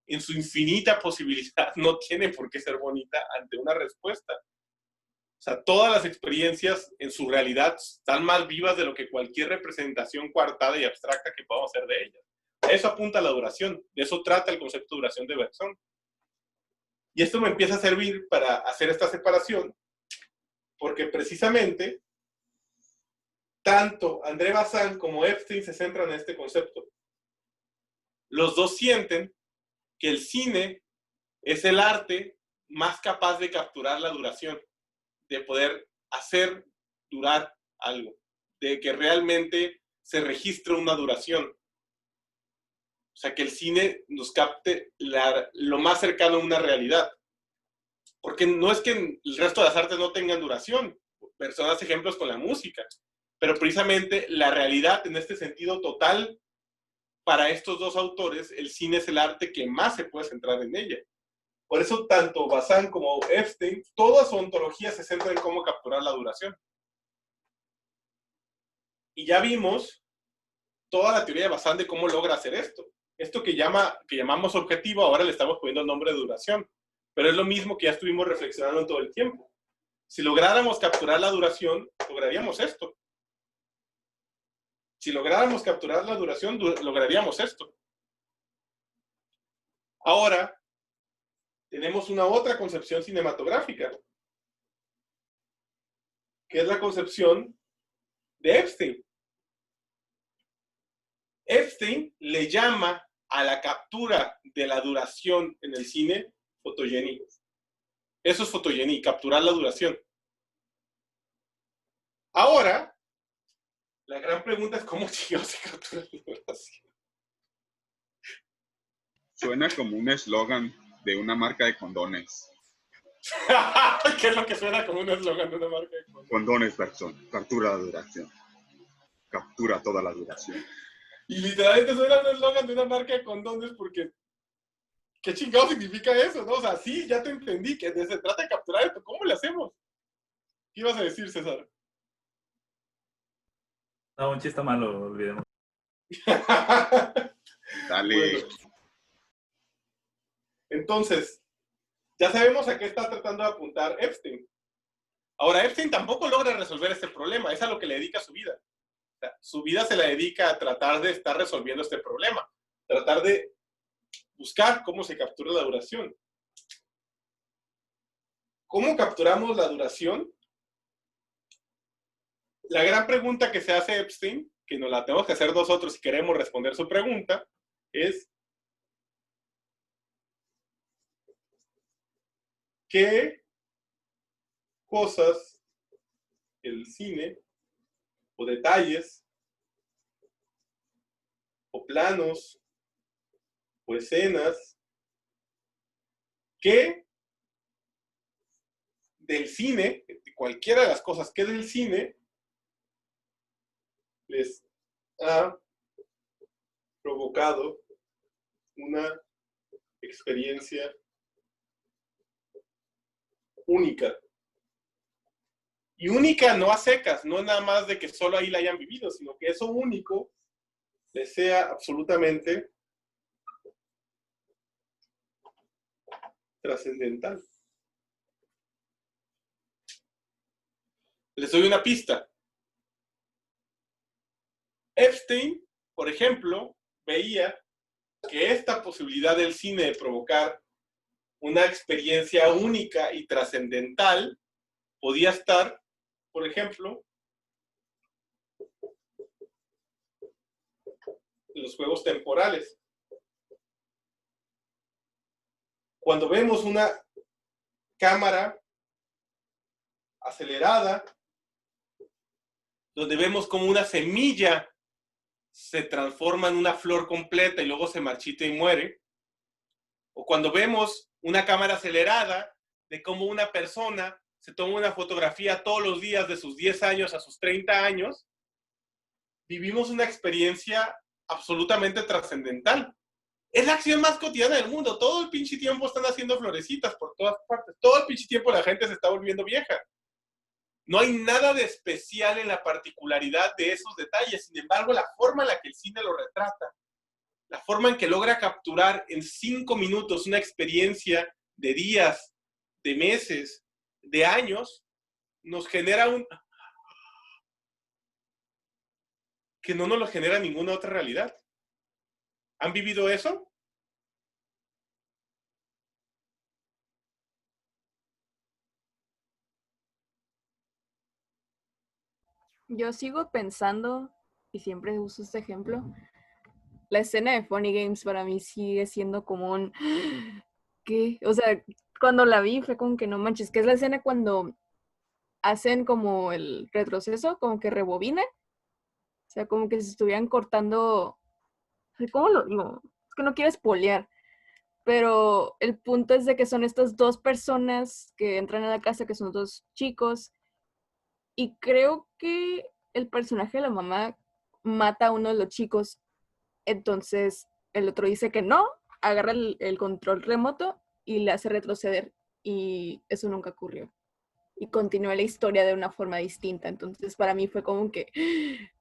[SPEAKER 2] en su infinita posibilidad no tiene por qué ser bonita ante una respuesta. O sea, todas las experiencias en su realidad están más vivas de lo que cualquier representación coartada y abstracta que podamos hacer de ellas. Eso apunta a la duración, de eso trata el concepto de duración de Bergson. Y esto me empieza a servir para hacer esta separación, porque precisamente tanto André Bazin como Epstein se centran en este concepto. Los dos sienten que el cine es el arte más capaz de capturar la duración, de poder hacer durar algo, de que realmente se registre una duración. O sea, que el cine nos capte lo más cercano a una realidad. Porque no es que el resto de las artes no tengan duración. Personas ejemplos con la música. Pero precisamente la realidad en este sentido total, para estos dos autores, el cine es el arte que más se puede centrar en ella. Por eso tanto Bazán como Epstein, toda su ontología se centra en cómo capturar la duración. Y ya vimos toda la teoría de Bazán de cómo logra hacer esto. Esto que llamamos objetivo, ahora le estamos poniendo el nombre de duración. Pero es lo mismo que ya estuvimos reflexionando en todo el tiempo. Si lográramos capturar la duración, lograríamos esto. Si lográramos capturar la duración, lograríamos esto. Ahora, tenemos una otra concepción cinematográfica, que es la concepción de Epstein. Epstein le llama a la captura de la duración en el cine fotogenia. Eso es fotogenia, capturar la duración. Ahora, la gran pregunta es cómo chingados se captura la duración.
[SPEAKER 5] Suena como un eslogan de una marca de condones.
[SPEAKER 2] ¿Qué es lo que suena como un eslogan de una marca de condones?
[SPEAKER 5] Condones, persona. Captura la duración. Captura toda la duración.
[SPEAKER 2] Y literalmente suena un eslogan de una marca de condones porque ¿qué chingado significa eso? ¿No? O sea, sí, ya te entendí que se trata de capturar esto. ¿Cómo le hacemos? ¿Qué ibas a decir, César?
[SPEAKER 4] No, un chiste malo, olvidemos.
[SPEAKER 5] Dale.
[SPEAKER 2] Bueno. Entonces, ya sabemos a qué está tratando de apuntar Epstein. Ahora, Epstein tampoco logra resolver este problema. Es a lo que le dedica su vida. O sea, su vida se la dedica a tratar de estar resolviendo este problema. Tratar de buscar cómo se captura la duración. ¿Cómo capturamos la duración? La gran pregunta que se hace Epstein, que nos la tenemos que hacer nosotros si queremos responder su pregunta, es ¿qué cosas el cine o detalles o planos o escenas que del cine, cualquiera de las cosas que del cine les ha provocado una experiencia única? Y única no a secas, no nada más de que solo ahí la hayan vivido, sino que eso único les sea absolutamente trascendental. Les doy una pista. Epstein, por ejemplo, veía que esta posibilidad del cine de provocar una experiencia única y trascendental podía estar, por ejemplo, en los juegos temporales. Cuando vemos una cámara acelerada, donde vemos como una semilla se transforma en una flor completa y luego se marchita y muere, o cuando vemos una cámara acelerada de cómo una persona se toma una fotografía todos los días de sus 10 años a sus 30 años, vivimos una experiencia absolutamente trascendental. Es la acción más cotidiana del mundo. Todo el pinche tiempo están haciendo florecitas por todas partes. Todo el pinche tiempo la gente se está volviendo vieja. No hay nada de especial en la particularidad de esos detalles. Sin embargo, la forma en la que el cine lo retrata, la forma en que logra capturar en 5 minutos una experiencia de días, de meses, de años, nos genera un... que no nos lo genera ninguna otra realidad. ¿Han vivido eso?
[SPEAKER 3] Yo sigo pensando, y siempre uso este ejemplo, la escena de Funny Games para mí sigue siendo como un... ¿Qué? O sea, cuando la vi fue como que no manches, que es la escena cuando hacen como el retroceso, como que rebobinan. O sea, como que se estuvieran cortando... ¿Cómo es que no quiero espolear, pero el punto es de que son estas dos personas que entran a la casa, que son dos chicos, y creo que el personaje de la mamá mata a uno de los chicos. Entonces el otro dice que no, agarra el control remoto y le hace retroceder, y eso nunca ocurrió. Y continúa la historia de una forma distinta. Entonces, para mí fue como que,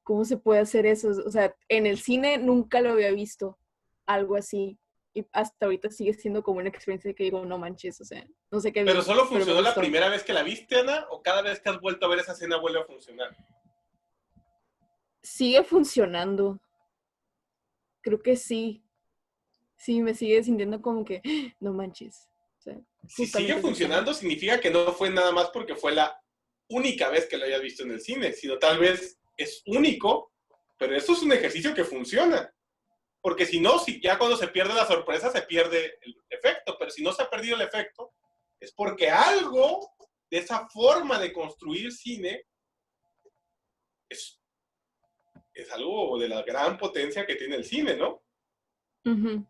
[SPEAKER 3] ¿cómo se puede hacer eso? O sea, en el cine nunca lo había visto algo así. Y hasta ahorita sigue siendo como una experiencia que digo, no manches, o sea, no sé qué
[SPEAKER 2] ¿Pero
[SPEAKER 3] vi,
[SPEAKER 2] solo
[SPEAKER 3] pero me
[SPEAKER 2] funcionó la
[SPEAKER 3] gustó.
[SPEAKER 2] primera vez que la viste, Ana? ¿O cada vez que has vuelto a ver esa escena vuelve a funcionar?
[SPEAKER 3] Sigue funcionando. Creo que sí. Sí, me sigue sintiendo como que, no manches. O sea,
[SPEAKER 2] Si sigue
[SPEAKER 3] justamente esa escena.
[SPEAKER 2] funcionando, significa que no fue nada más porque fue la única vez que lo hayas visto en el cine, sino tal vez es único, pero eso es un ejercicio que funciona. Porque si no, si ya cuando se pierde la sorpresa, se pierde el efecto. Pero si no se ha perdido el efecto, es porque algo de esa forma de construir cine es algo de la gran potencia que tiene el cine, ¿no?
[SPEAKER 3] Uh-huh.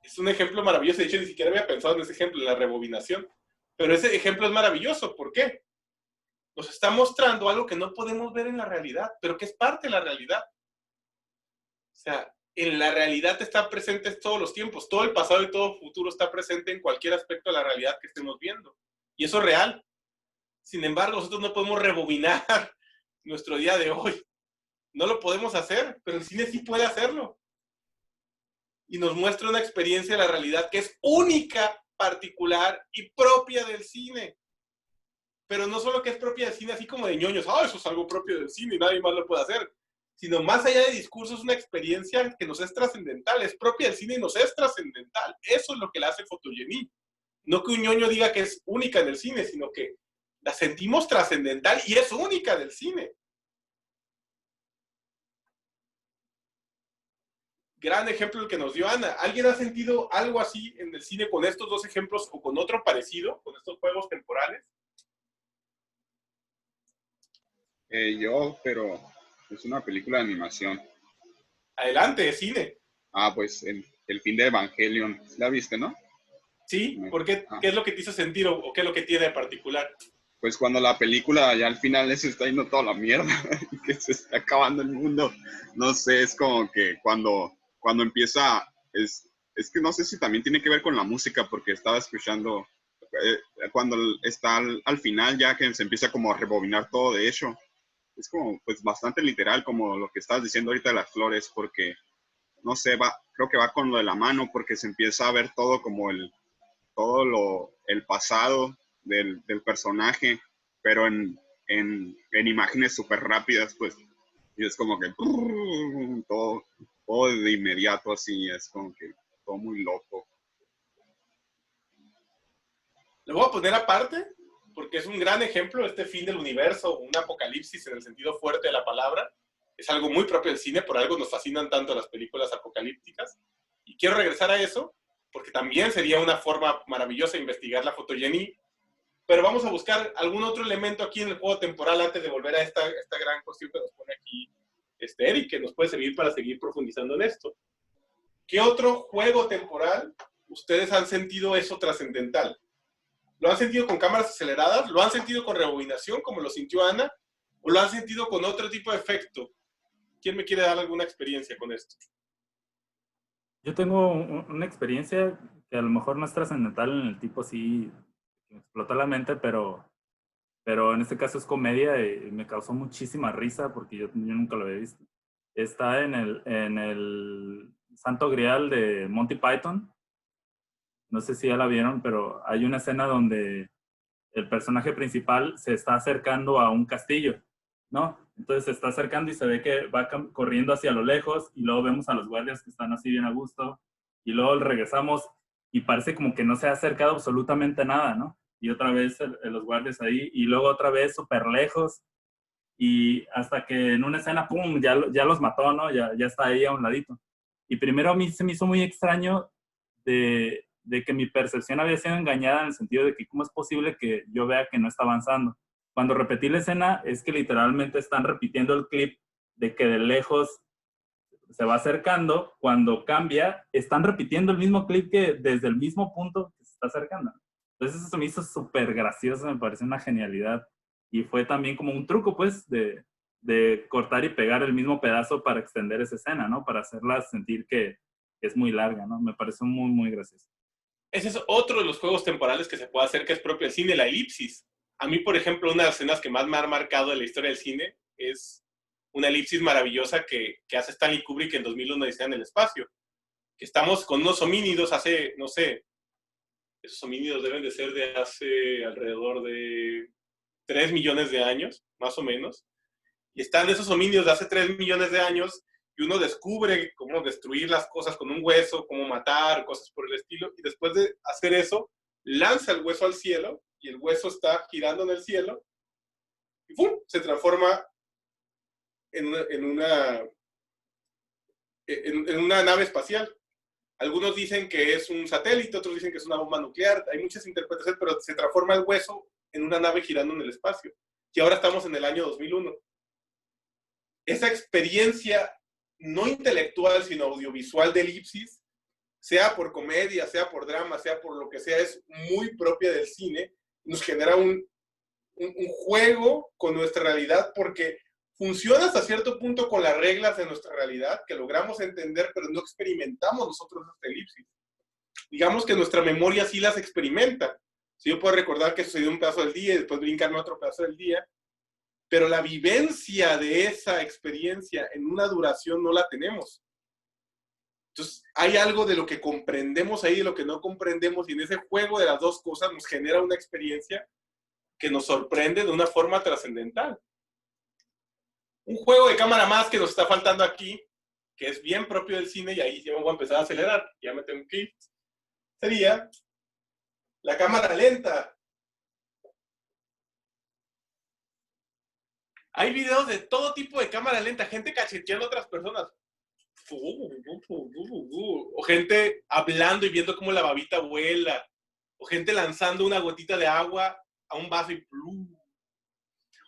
[SPEAKER 2] Es un ejemplo maravilloso. De hecho, ni siquiera había pensado en ese ejemplo, en la rebobinación. Pero ese ejemplo es maravilloso. ¿Por qué? Nos está mostrando algo que no podemos ver en la realidad, pero que es parte de la realidad. O sea, en la realidad está presente todos los tiempos. Todo el pasado y todo el futuro está presente en cualquier aspecto de la realidad que estemos viendo. Y eso es real. Sin embargo, nosotros no podemos rebobinar nuestro día de hoy. No lo podemos hacer, pero el cine sí puede hacerlo. Y nos muestra una experiencia de la realidad que es única, particular y propia del cine. Pero no solo que es propia del cine, así como de ñoños, eso es algo propio del cine y nadie más lo puede hacer. Sino más allá de discursos, es una experiencia que nos es trascendental, es propia del cine y nos es trascendental. Eso es lo que la hace Photogeny. No que un ñoño diga que es única en el cine, sino que la sentimos trascendental y es única del cine. Gran ejemplo el que nos dio Ana. ¿Alguien ha sentido algo así en el cine con estos dos ejemplos o con otro parecido, con estos juegos temporales?
[SPEAKER 5] Pero es una película de animación.
[SPEAKER 2] Adelante, es cine.
[SPEAKER 5] Pues el fin de Evangelion. ¿La viste, no?
[SPEAKER 2] ¿Sí? ¿Por qué? ¿Qué es lo que te hizo sentir o qué es lo que tiene de particular?
[SPEAKER 5] Pues cuando la película ya al final se está yendo toda la mierda, que se está acabando el mundo. No sé, es como que cuando empieza, es que no sé si también tiene que ver con la música, porque estaba escuchando, cuando está al final ya que se empieza como a rebobinar todo, de hecho, es como pues bastante literal como lo que estabas diciendo ahorita de las flores, porque no sé, creo que va con lo de la mano, porque se empieza a ver todo como el pasado del personaje, pero en imágenes súper rápidas, pues, y es como que todo de inmediato así, es como que todo muy loco.
[SPEAKER 2] Lo voy a poner aparte, porque es un gran ejemplo, este fin del universo, un apocalipsis en el sentido fuerte de la palabra. Es algo muy propio del cine, por algo nos fascinan tanto las películas apocalípticas. Y quiero regresar a eso, porque también sería una forma maravillosa de investigar la Photogeny. Pero vamos a buscar algún otro elemento aquí en el juego temporal antes de volver a esta gran cuestión que nos pone aquí Eric, que nos puede servir para seguir profundizando en esto. ¿Qué otro juego temporal ustedes han sentido eso trascendental? ¿Lo han sentido con cámaras aceleradas? ¿Lo han sentido con rebobinación, como lo sintió Ana? ¿O lo han sentido con otro tipo de efecto? ¿Quién me quiere dar alguna experiencia con esto?
[SPEAKER 4] Yo tengo una experiencia que a lo mejor no es trascendental en el tipo así, me explotó la mente, pero en este caso es comedia y me causó muchísima risa porque yo nunca lo había visto. Está en el Santo Grial de Monty Python. No sé si ya la vieron, pero hay una escena donde el personaje principal se está acercando a un castillo, ¿no? Entonces se está acercando y se ve que va corriendo hacia lo lejos y luego vemos a los guardias que están así bien a gusto y luego regresamos y parece como que no se ha acercado absolutamente nada, ¿no? Y otra vez los guardias ahí y luego otra vez súper lejos y hasta que en una escena, ¡pum!, ya los mató, ¿no? Ya está ahí a un ladito. Y primero a mí se me hizo muy extraño de que mi percepción había sido engañada en el sentido de que cómo es posible que yo vea que no está avanzando. Cuando repetí la escena es que literalmente están repitiendo el clip de que de lejos se va acercando, cuando cambia, están repitiendo el mismo clip que desde el mismo punto que se está acercando. Entonces eso me hizo súper gracioso, me pareció una genialidad. Y fue también como un truco, pues, de cortar y pegar el mismo pedazo para extender esa escena, ¿no? Para hacerla sentir que es muy larga, ¿no? Me parece muy, muy gracioso.
[SPEAKER 2] Ese es otro de los juegos temporales que se puede hacer, que es propio del cine, la elipsis. A mí, por ejemplo, una de las escenas que más me ha marcado en la historia del cine es una elipsis maravillosa que hace Stanley Kubrick en 2001 Odisea en el espacio. Que estamos con unos homínidos hace, no sé, esos homínidos deben de ser de hace alrededor de 3 millones de años, más o menos. Y están esos homínidos de hace 3 millones de años y uno descubre cómo destruir las cosas con un hueso, cómo matar, cosas por el estilo. Y después de hacer eso, lanza el hueso al cielo y el hueso está girando en el cielo y ¡pum! Se transforma en una nave espacial. Algunos dicen que es un satélite, otros dicen que es una bomba nuclear. Hay muchas interpretaciones, pero se transforma el hueso en una nave girando en el espacio. Y ahora estamos en el año 2001. Esa experiencia no intelectual, sino audiovisual de elipsis, sea por comedia, sea por drama, sea por lo que sea, es muy propia del cine. Nos genera un juego con nuestra realidad porque funciona hasta cierto punto con las reglas de nuestra realidad, que logramos entender, pero no experimentamos nosotros esta elipsis. Digamos que nuestra memoria sí las experimenta. Si yo puedo recordar que sucedió un pedazo del día y después brincarme a otro pedazo del día, pero la vivencia de esa experiencia en una duración no la tenemos. Entonces, hay algo de lo que comprendemos ahí, de lo que no comprendemos, y en ese juego de las dos cosas nos genera una experiencia que nos sorprende de una forma trascendental. Un juego de cámara más que nos está faltando aquí, que es bien propio del cine, y ahí ya me voy a empezar a acelerar, ya me tengo que ir, sería la cámara lenta. Hay videos de todo tipo de cámara lenta, gente cacheteando a otras personas. O gente hablando y viendo cómo la babita vuela. O gente lanzando una gotita de agua a un vaso y ¡plum!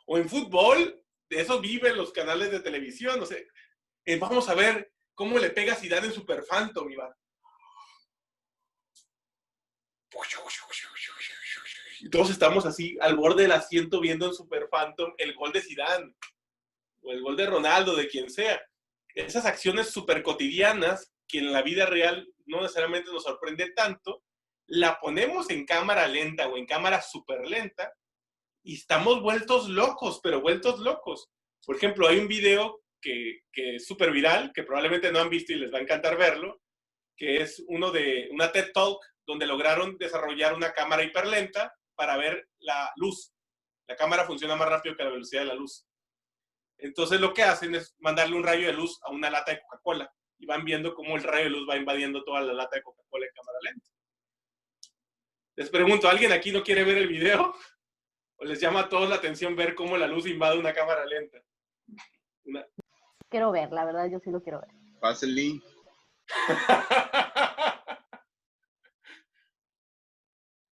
[SPEAKER 2] O en fútbol, de eso viven los canales de televisión. O sea, vamos a ver cómo le pega Zidane en Super Phantom, Iván. Y todos estamos así al borde del asiento viendo en Super Phantom el gol de Zidane o el gol de Ronaldo, de quien sea. Esas acciones súper cotidianas que en la vida real no necesariamente nos sorprende tanto, la ponemos en cámara lenta o en cámara súper lenta y estamos vueltos locos, pero vueltos locos. Por ejemplo, hay un video que es súper viral, que probablemente no han visto y les va a encantar verlo, que es uno de una TED Talk donde lograron desarrollar una cámara hiperlenta para ver la luz. La cámara funciona más rápido que la velocidad de la luz. Entonces lo que hacen es mandarle un rayo de luz a una lata de Coca-Cola y van viendo cómo el rayo de luz va invadiendo toda la lata de Coca-Cola en cámara lenta. Les pregunto, ¿alguien aquí no quiere ver el video? ¿O les llama a todos la atención ver cómo la luz invade una cámara lenta?
[SPEAKER 1] Quiero ver, la verdad, yo sí lo quiero ver.
[SPEAKER 5] Pasa el link.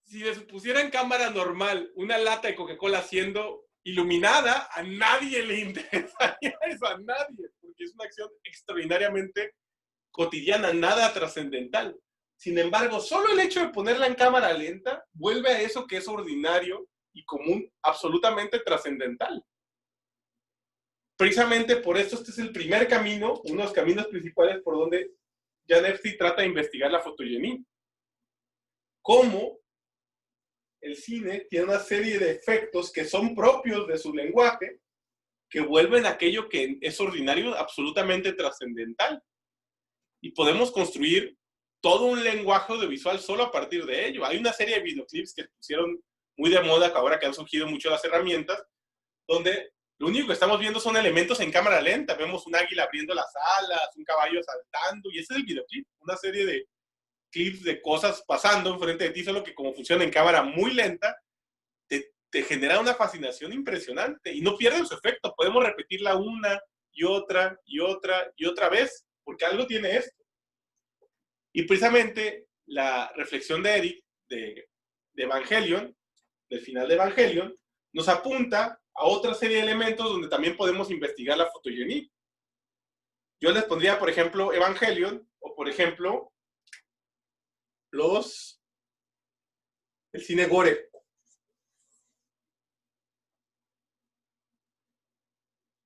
[SPEAKER 2] Si les pusiera en cámara normal una lata de Coca-Cola siendo iluminada, a nadie le interesaría eso, a nadie, porque es una acción extraordinariamente cotidiana, nada trascendental. Sin embargo, solo el hecho de ponerla en cámara lenta vuelve a eso que es ordinario y común, absolutamente trascendental. Precisamente por esto este es el primer camino, uno de los caminos principales por donde Jan Epstein trata de investigar la fotogenia. Cómo el cine tiene una serie de efectos que son propios de su lenguaje, que vuelven aquello que es ordinario absolutamente trascendental. Y podemos construir todo un lenguaje audiovisual solo a partir de ello. Hay una serie de videoclips que pusieron muy de moda, que ahora que han surgido mucho las herramientas, donde lo único que estamos viendo son elementos en cámara lenta. Vemos un águila abriendo las alas, un caballo saltando, y ese es el videoclip, una serie de clips de cosas pasando enfrente de ti, solo que como funciona en cámara muy lenta, te genera una fascinación impresionante y no pierden su efecto. Podemos repetirla una y otra y otra y otra vez, porque algo tiene esto. Y precisamente la reflexión de Eric de Evangelion, del final de Evangelion, nos apunta a otra serie de elementos donde también podemos investigar la fotogenia. Yo les pondría, por ejemplo, Evangelion, o por ejemplo, el cine gore.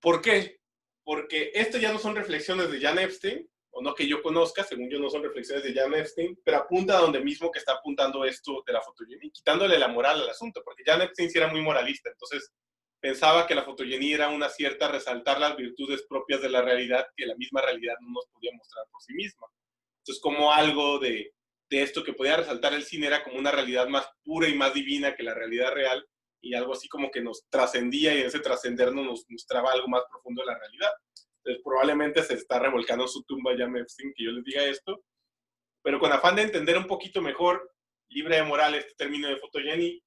[SPEAKER 2] ¿Por qué? Porque esto ya no son reflexiones de Jan Epstein, o no que yo conozca, según yo no son reflexiones de Jan Epstein, pero apunta a donde mismo que está apuntando esto de la fotogenia, quitándole la moral al asunto, porque Jan Epstein sí era muy moralista, entonces pensaba que la fotogenia era una cierta resaltar las virtudes propias de la realidad que la misma realidad no nos podía mostrar por sí misma. Entonces, como algo de esto que podía resaltar el cine era como una realidad más pura y más divina que la realidad real, y algo así como que nos trascendía, y en ese trascendernos nos mostraba algo más profundo de la realidad. Entonces, probablemente se está revolcando en su tumba Jan Epstein que yo les diga esto, pero con afán de entender un poquito mejor, libre de moral, este término de fotogenia,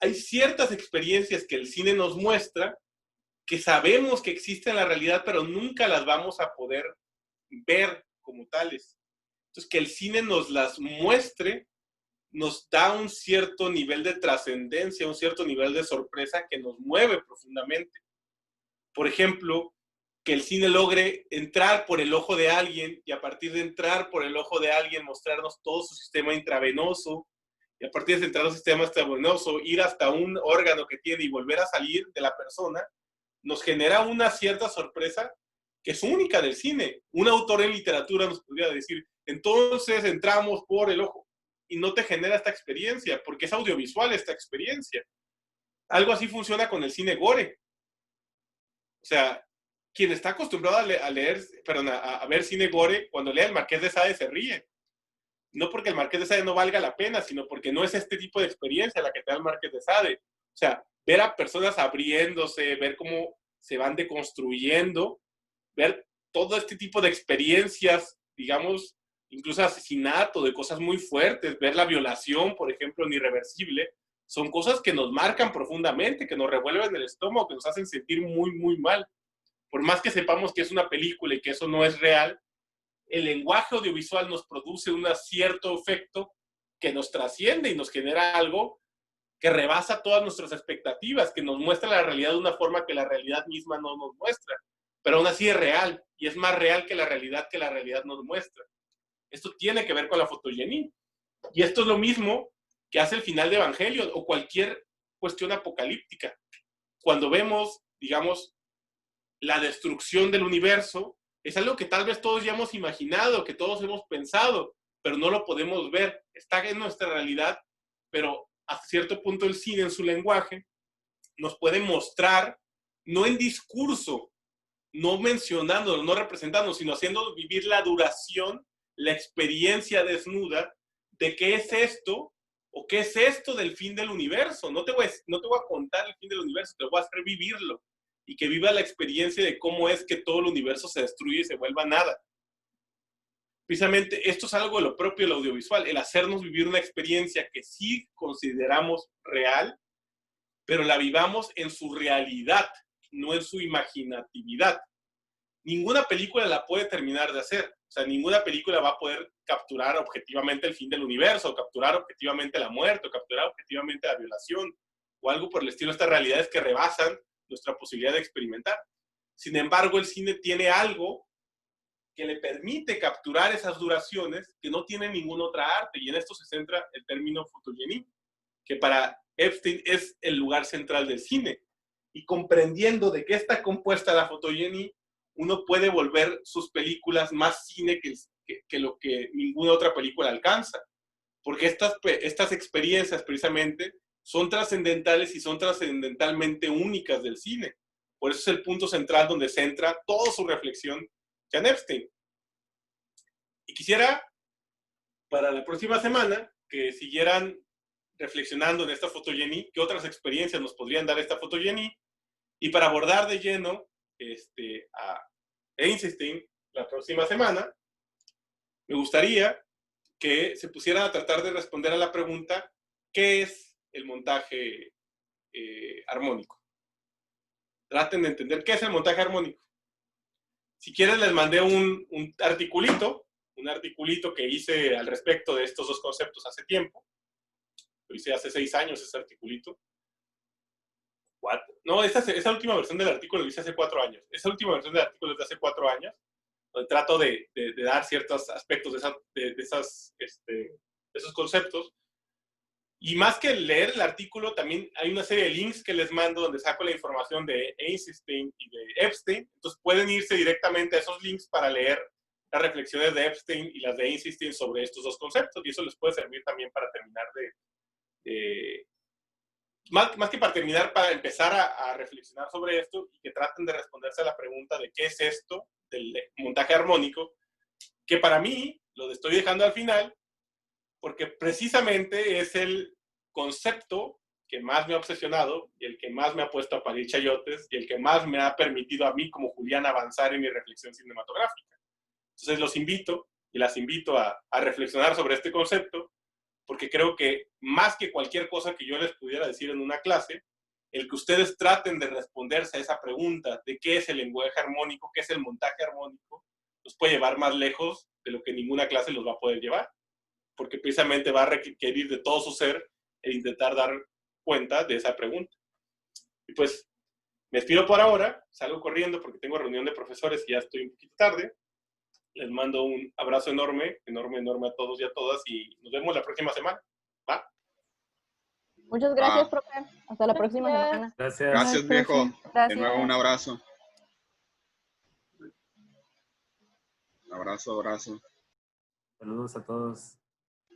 [SPEAKER 2] hay ciertas experiencias que el cine nos muestra que sabemos que existen en la realidad, pero nunca las vamos a poder ver como tales. Entonces, que el cine nos las muestre nos da un cierto nivel de trascendencia, un cierto nivel de sorpresa que nos mueve profundamente. Por ejemplo, que el cine logre entrar por el ojo de alguien y a partir de entrar por el ojo de alguien mostrarnos todo su sistema intravenoso, y a partir de entrar en el sistema intravenoso ir hasta un órgano que tiene y volver a salir de la persona, nos genera una cierta sorpresa que es única del cine. Un autor en literatura nos podría decir, entonces entramos por el ojo, y no te genera esta experiencia, porque es audiovisual esta experiencia. Algo así funciona con el cine gore. O sea, quien está acostumbrado a ver cine gore, cuando lee El Marqués de Sade se ríe. No porque El Marqués de Sade no valga la pena, sino porque no es este tipo de experiencia la que te da El Marqués de Sade. O sea, ver a personas abriéndose, ver cómo se van deconstruyendo, ver todo este tipo de experiencias, digamos, incluso asesinato, de cosas muy fuertes, ver la violación, por ejemplo, en Irreversible, son cosas que nos marcan profundamente, que nos revuelven el estómago, que nos hacen sentir muy, muy mal. Por más que sepamos que es una película y que eso no es real, el lenguaje audiovisual nos produce un cierto efecto que nos trasciende y nos genera algo que rebasa todas nuestras expectativas, que nos muestra la realidad de una forma que la realidad misma no nos muestra, pero aún así es real, y es más real que la realidad nos muestra. Esto tiene que ver con la fotogenia, y esto es lo mismo que hace el final de Evangelion o cualquier cuestión apocalíptica. Cuando vemos, digamos, la destrucción del universo, es algo que tal vez todos ya hemos imaginado, que todos hemos pensado, pero no lo podemos ver. Está en nuestra realidad, pero a cierto punto el cine en su lenguaje nos puede mostrar, no en discurso, no mencionándolo, no representándolo, sino haciendo vivir la duración, la experiencia desnuda de qué es esto o qué es esto del fin del universo. No te voy a contar el fin del universo, te voy a hacer vivirlo y que viva la experiencia de cómo es que todo el universo se destruye y se vuelva nada. Precisamente esto es algo de lo propio del audiovisual, el hacernos vivir una experiencia que sí consideramos real, pero la vivamos en su realidad, no en su imaginatividad. Ninguna película la puede terminar de hacer. O sea, ninguna película va a poder capturar objetivamente el fin del universo, o capturar objetivamente la muerte, o capturar objetivamente la violación, o algo por el estilo. Estas realidades que rebasan nuestra posibilidad de experimentar. Sin embargo, el cine tiene algo que le permite capturar esas duraciones que no tiene ninguna otra arte, y en esto se centra el término fotogenia, que para Epstein es el lugar central del cine. Y comprendiendo de qué está compuesta la fotogenia, uno puede volver sus películas más cine que lo que ninguna otra película alcanza. Porque estas experiencias precisamente son trascendentales y son trascendentalmente únicas del cine. Por eso es el punto central donde centra toda su reflexión Jan Epstein. Y quisiera, para la próxima semana, que siguieran reflexionando en esta fotogenia, qué otras experiencias nos podrían dar esta fotogenia, y para abordar de lleno a Einstein la próxima semana, me gustaría que se pusieran a tratar de responder a la pregunta, ¿qué es el montaje armónico? Traten de entender qué es el montaje armónico. Si quieren, les mandé un articulito que hice al respecto de estos dos conceptos hace tiempo. Lo hice hace 6 años ese articulito. No, esa última versión del artículo lo hice hace 4 años. Esa última versión del artículo es de hace 4 años, donde trato de dar ciertos aspectos de esos conceptos. Y más que leer el artículo, también hay una serie de links que les mando donde saco la información de Einstein y de Epstein. Entonces pueden irse directamente a esos links para leer las reflexiones de Epstein y las de Einstein sobre estos dos conceptos, y eso les puede servir también para terminar más que para terminar, para empezar a reflexionar sobre esto y que traten de responderse a la pregunta de qué es esto del montaje armónico, que para mí lo estoy dejando al final, porque precisamente es el concepto que más me ha obsesionado y el que más me ha puesto a parir chayotes y el que más me ha permitido a mí como Julián avanzar en mi reflexión cinematográfica. Entonces los invito y las invito a reflexionar sobre este concepto, porque creo que más que cualquier cosa que yo les pudiera decir en una clase, el que ustedes traten de responderse a esa pregunta de qué es el lenguaje armónico, qué es el montaje armónico, los puede llevar más lejos de lo que ninguna clase los va a poder llevar, porque precisamente va a requerir de todo su ser el intentar dar cuenta de esa pregunta. Y pues me despido por ahora, salgo corriendo porque tengo reunión de profesores y ya estoy un poquito tarde. Les mando un abrazo enorme, enorme, enorme a todos y a todas y nos vemos la próxima semana. ¿Va?
[SPEAKER 1] Muchas gracias, profe. Hasta la próxima
[SPEAKER 3] Gracias.
[SPEAKER 1] semana.
[SPEAKER 4] Gracias.
[SPEAKER 5] Gracias, viejo. De
[SPEAKER 3] Gracias.
[SPEAKER 5] nuevo, un abrazo. Abrazo, abrazo.
[SPEAKER 4] Saludos a todos.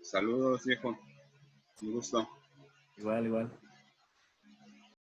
[SPEAKER 5] Saludos, viejo. Un gusto.
[SPEAKER 4] Igual, igual.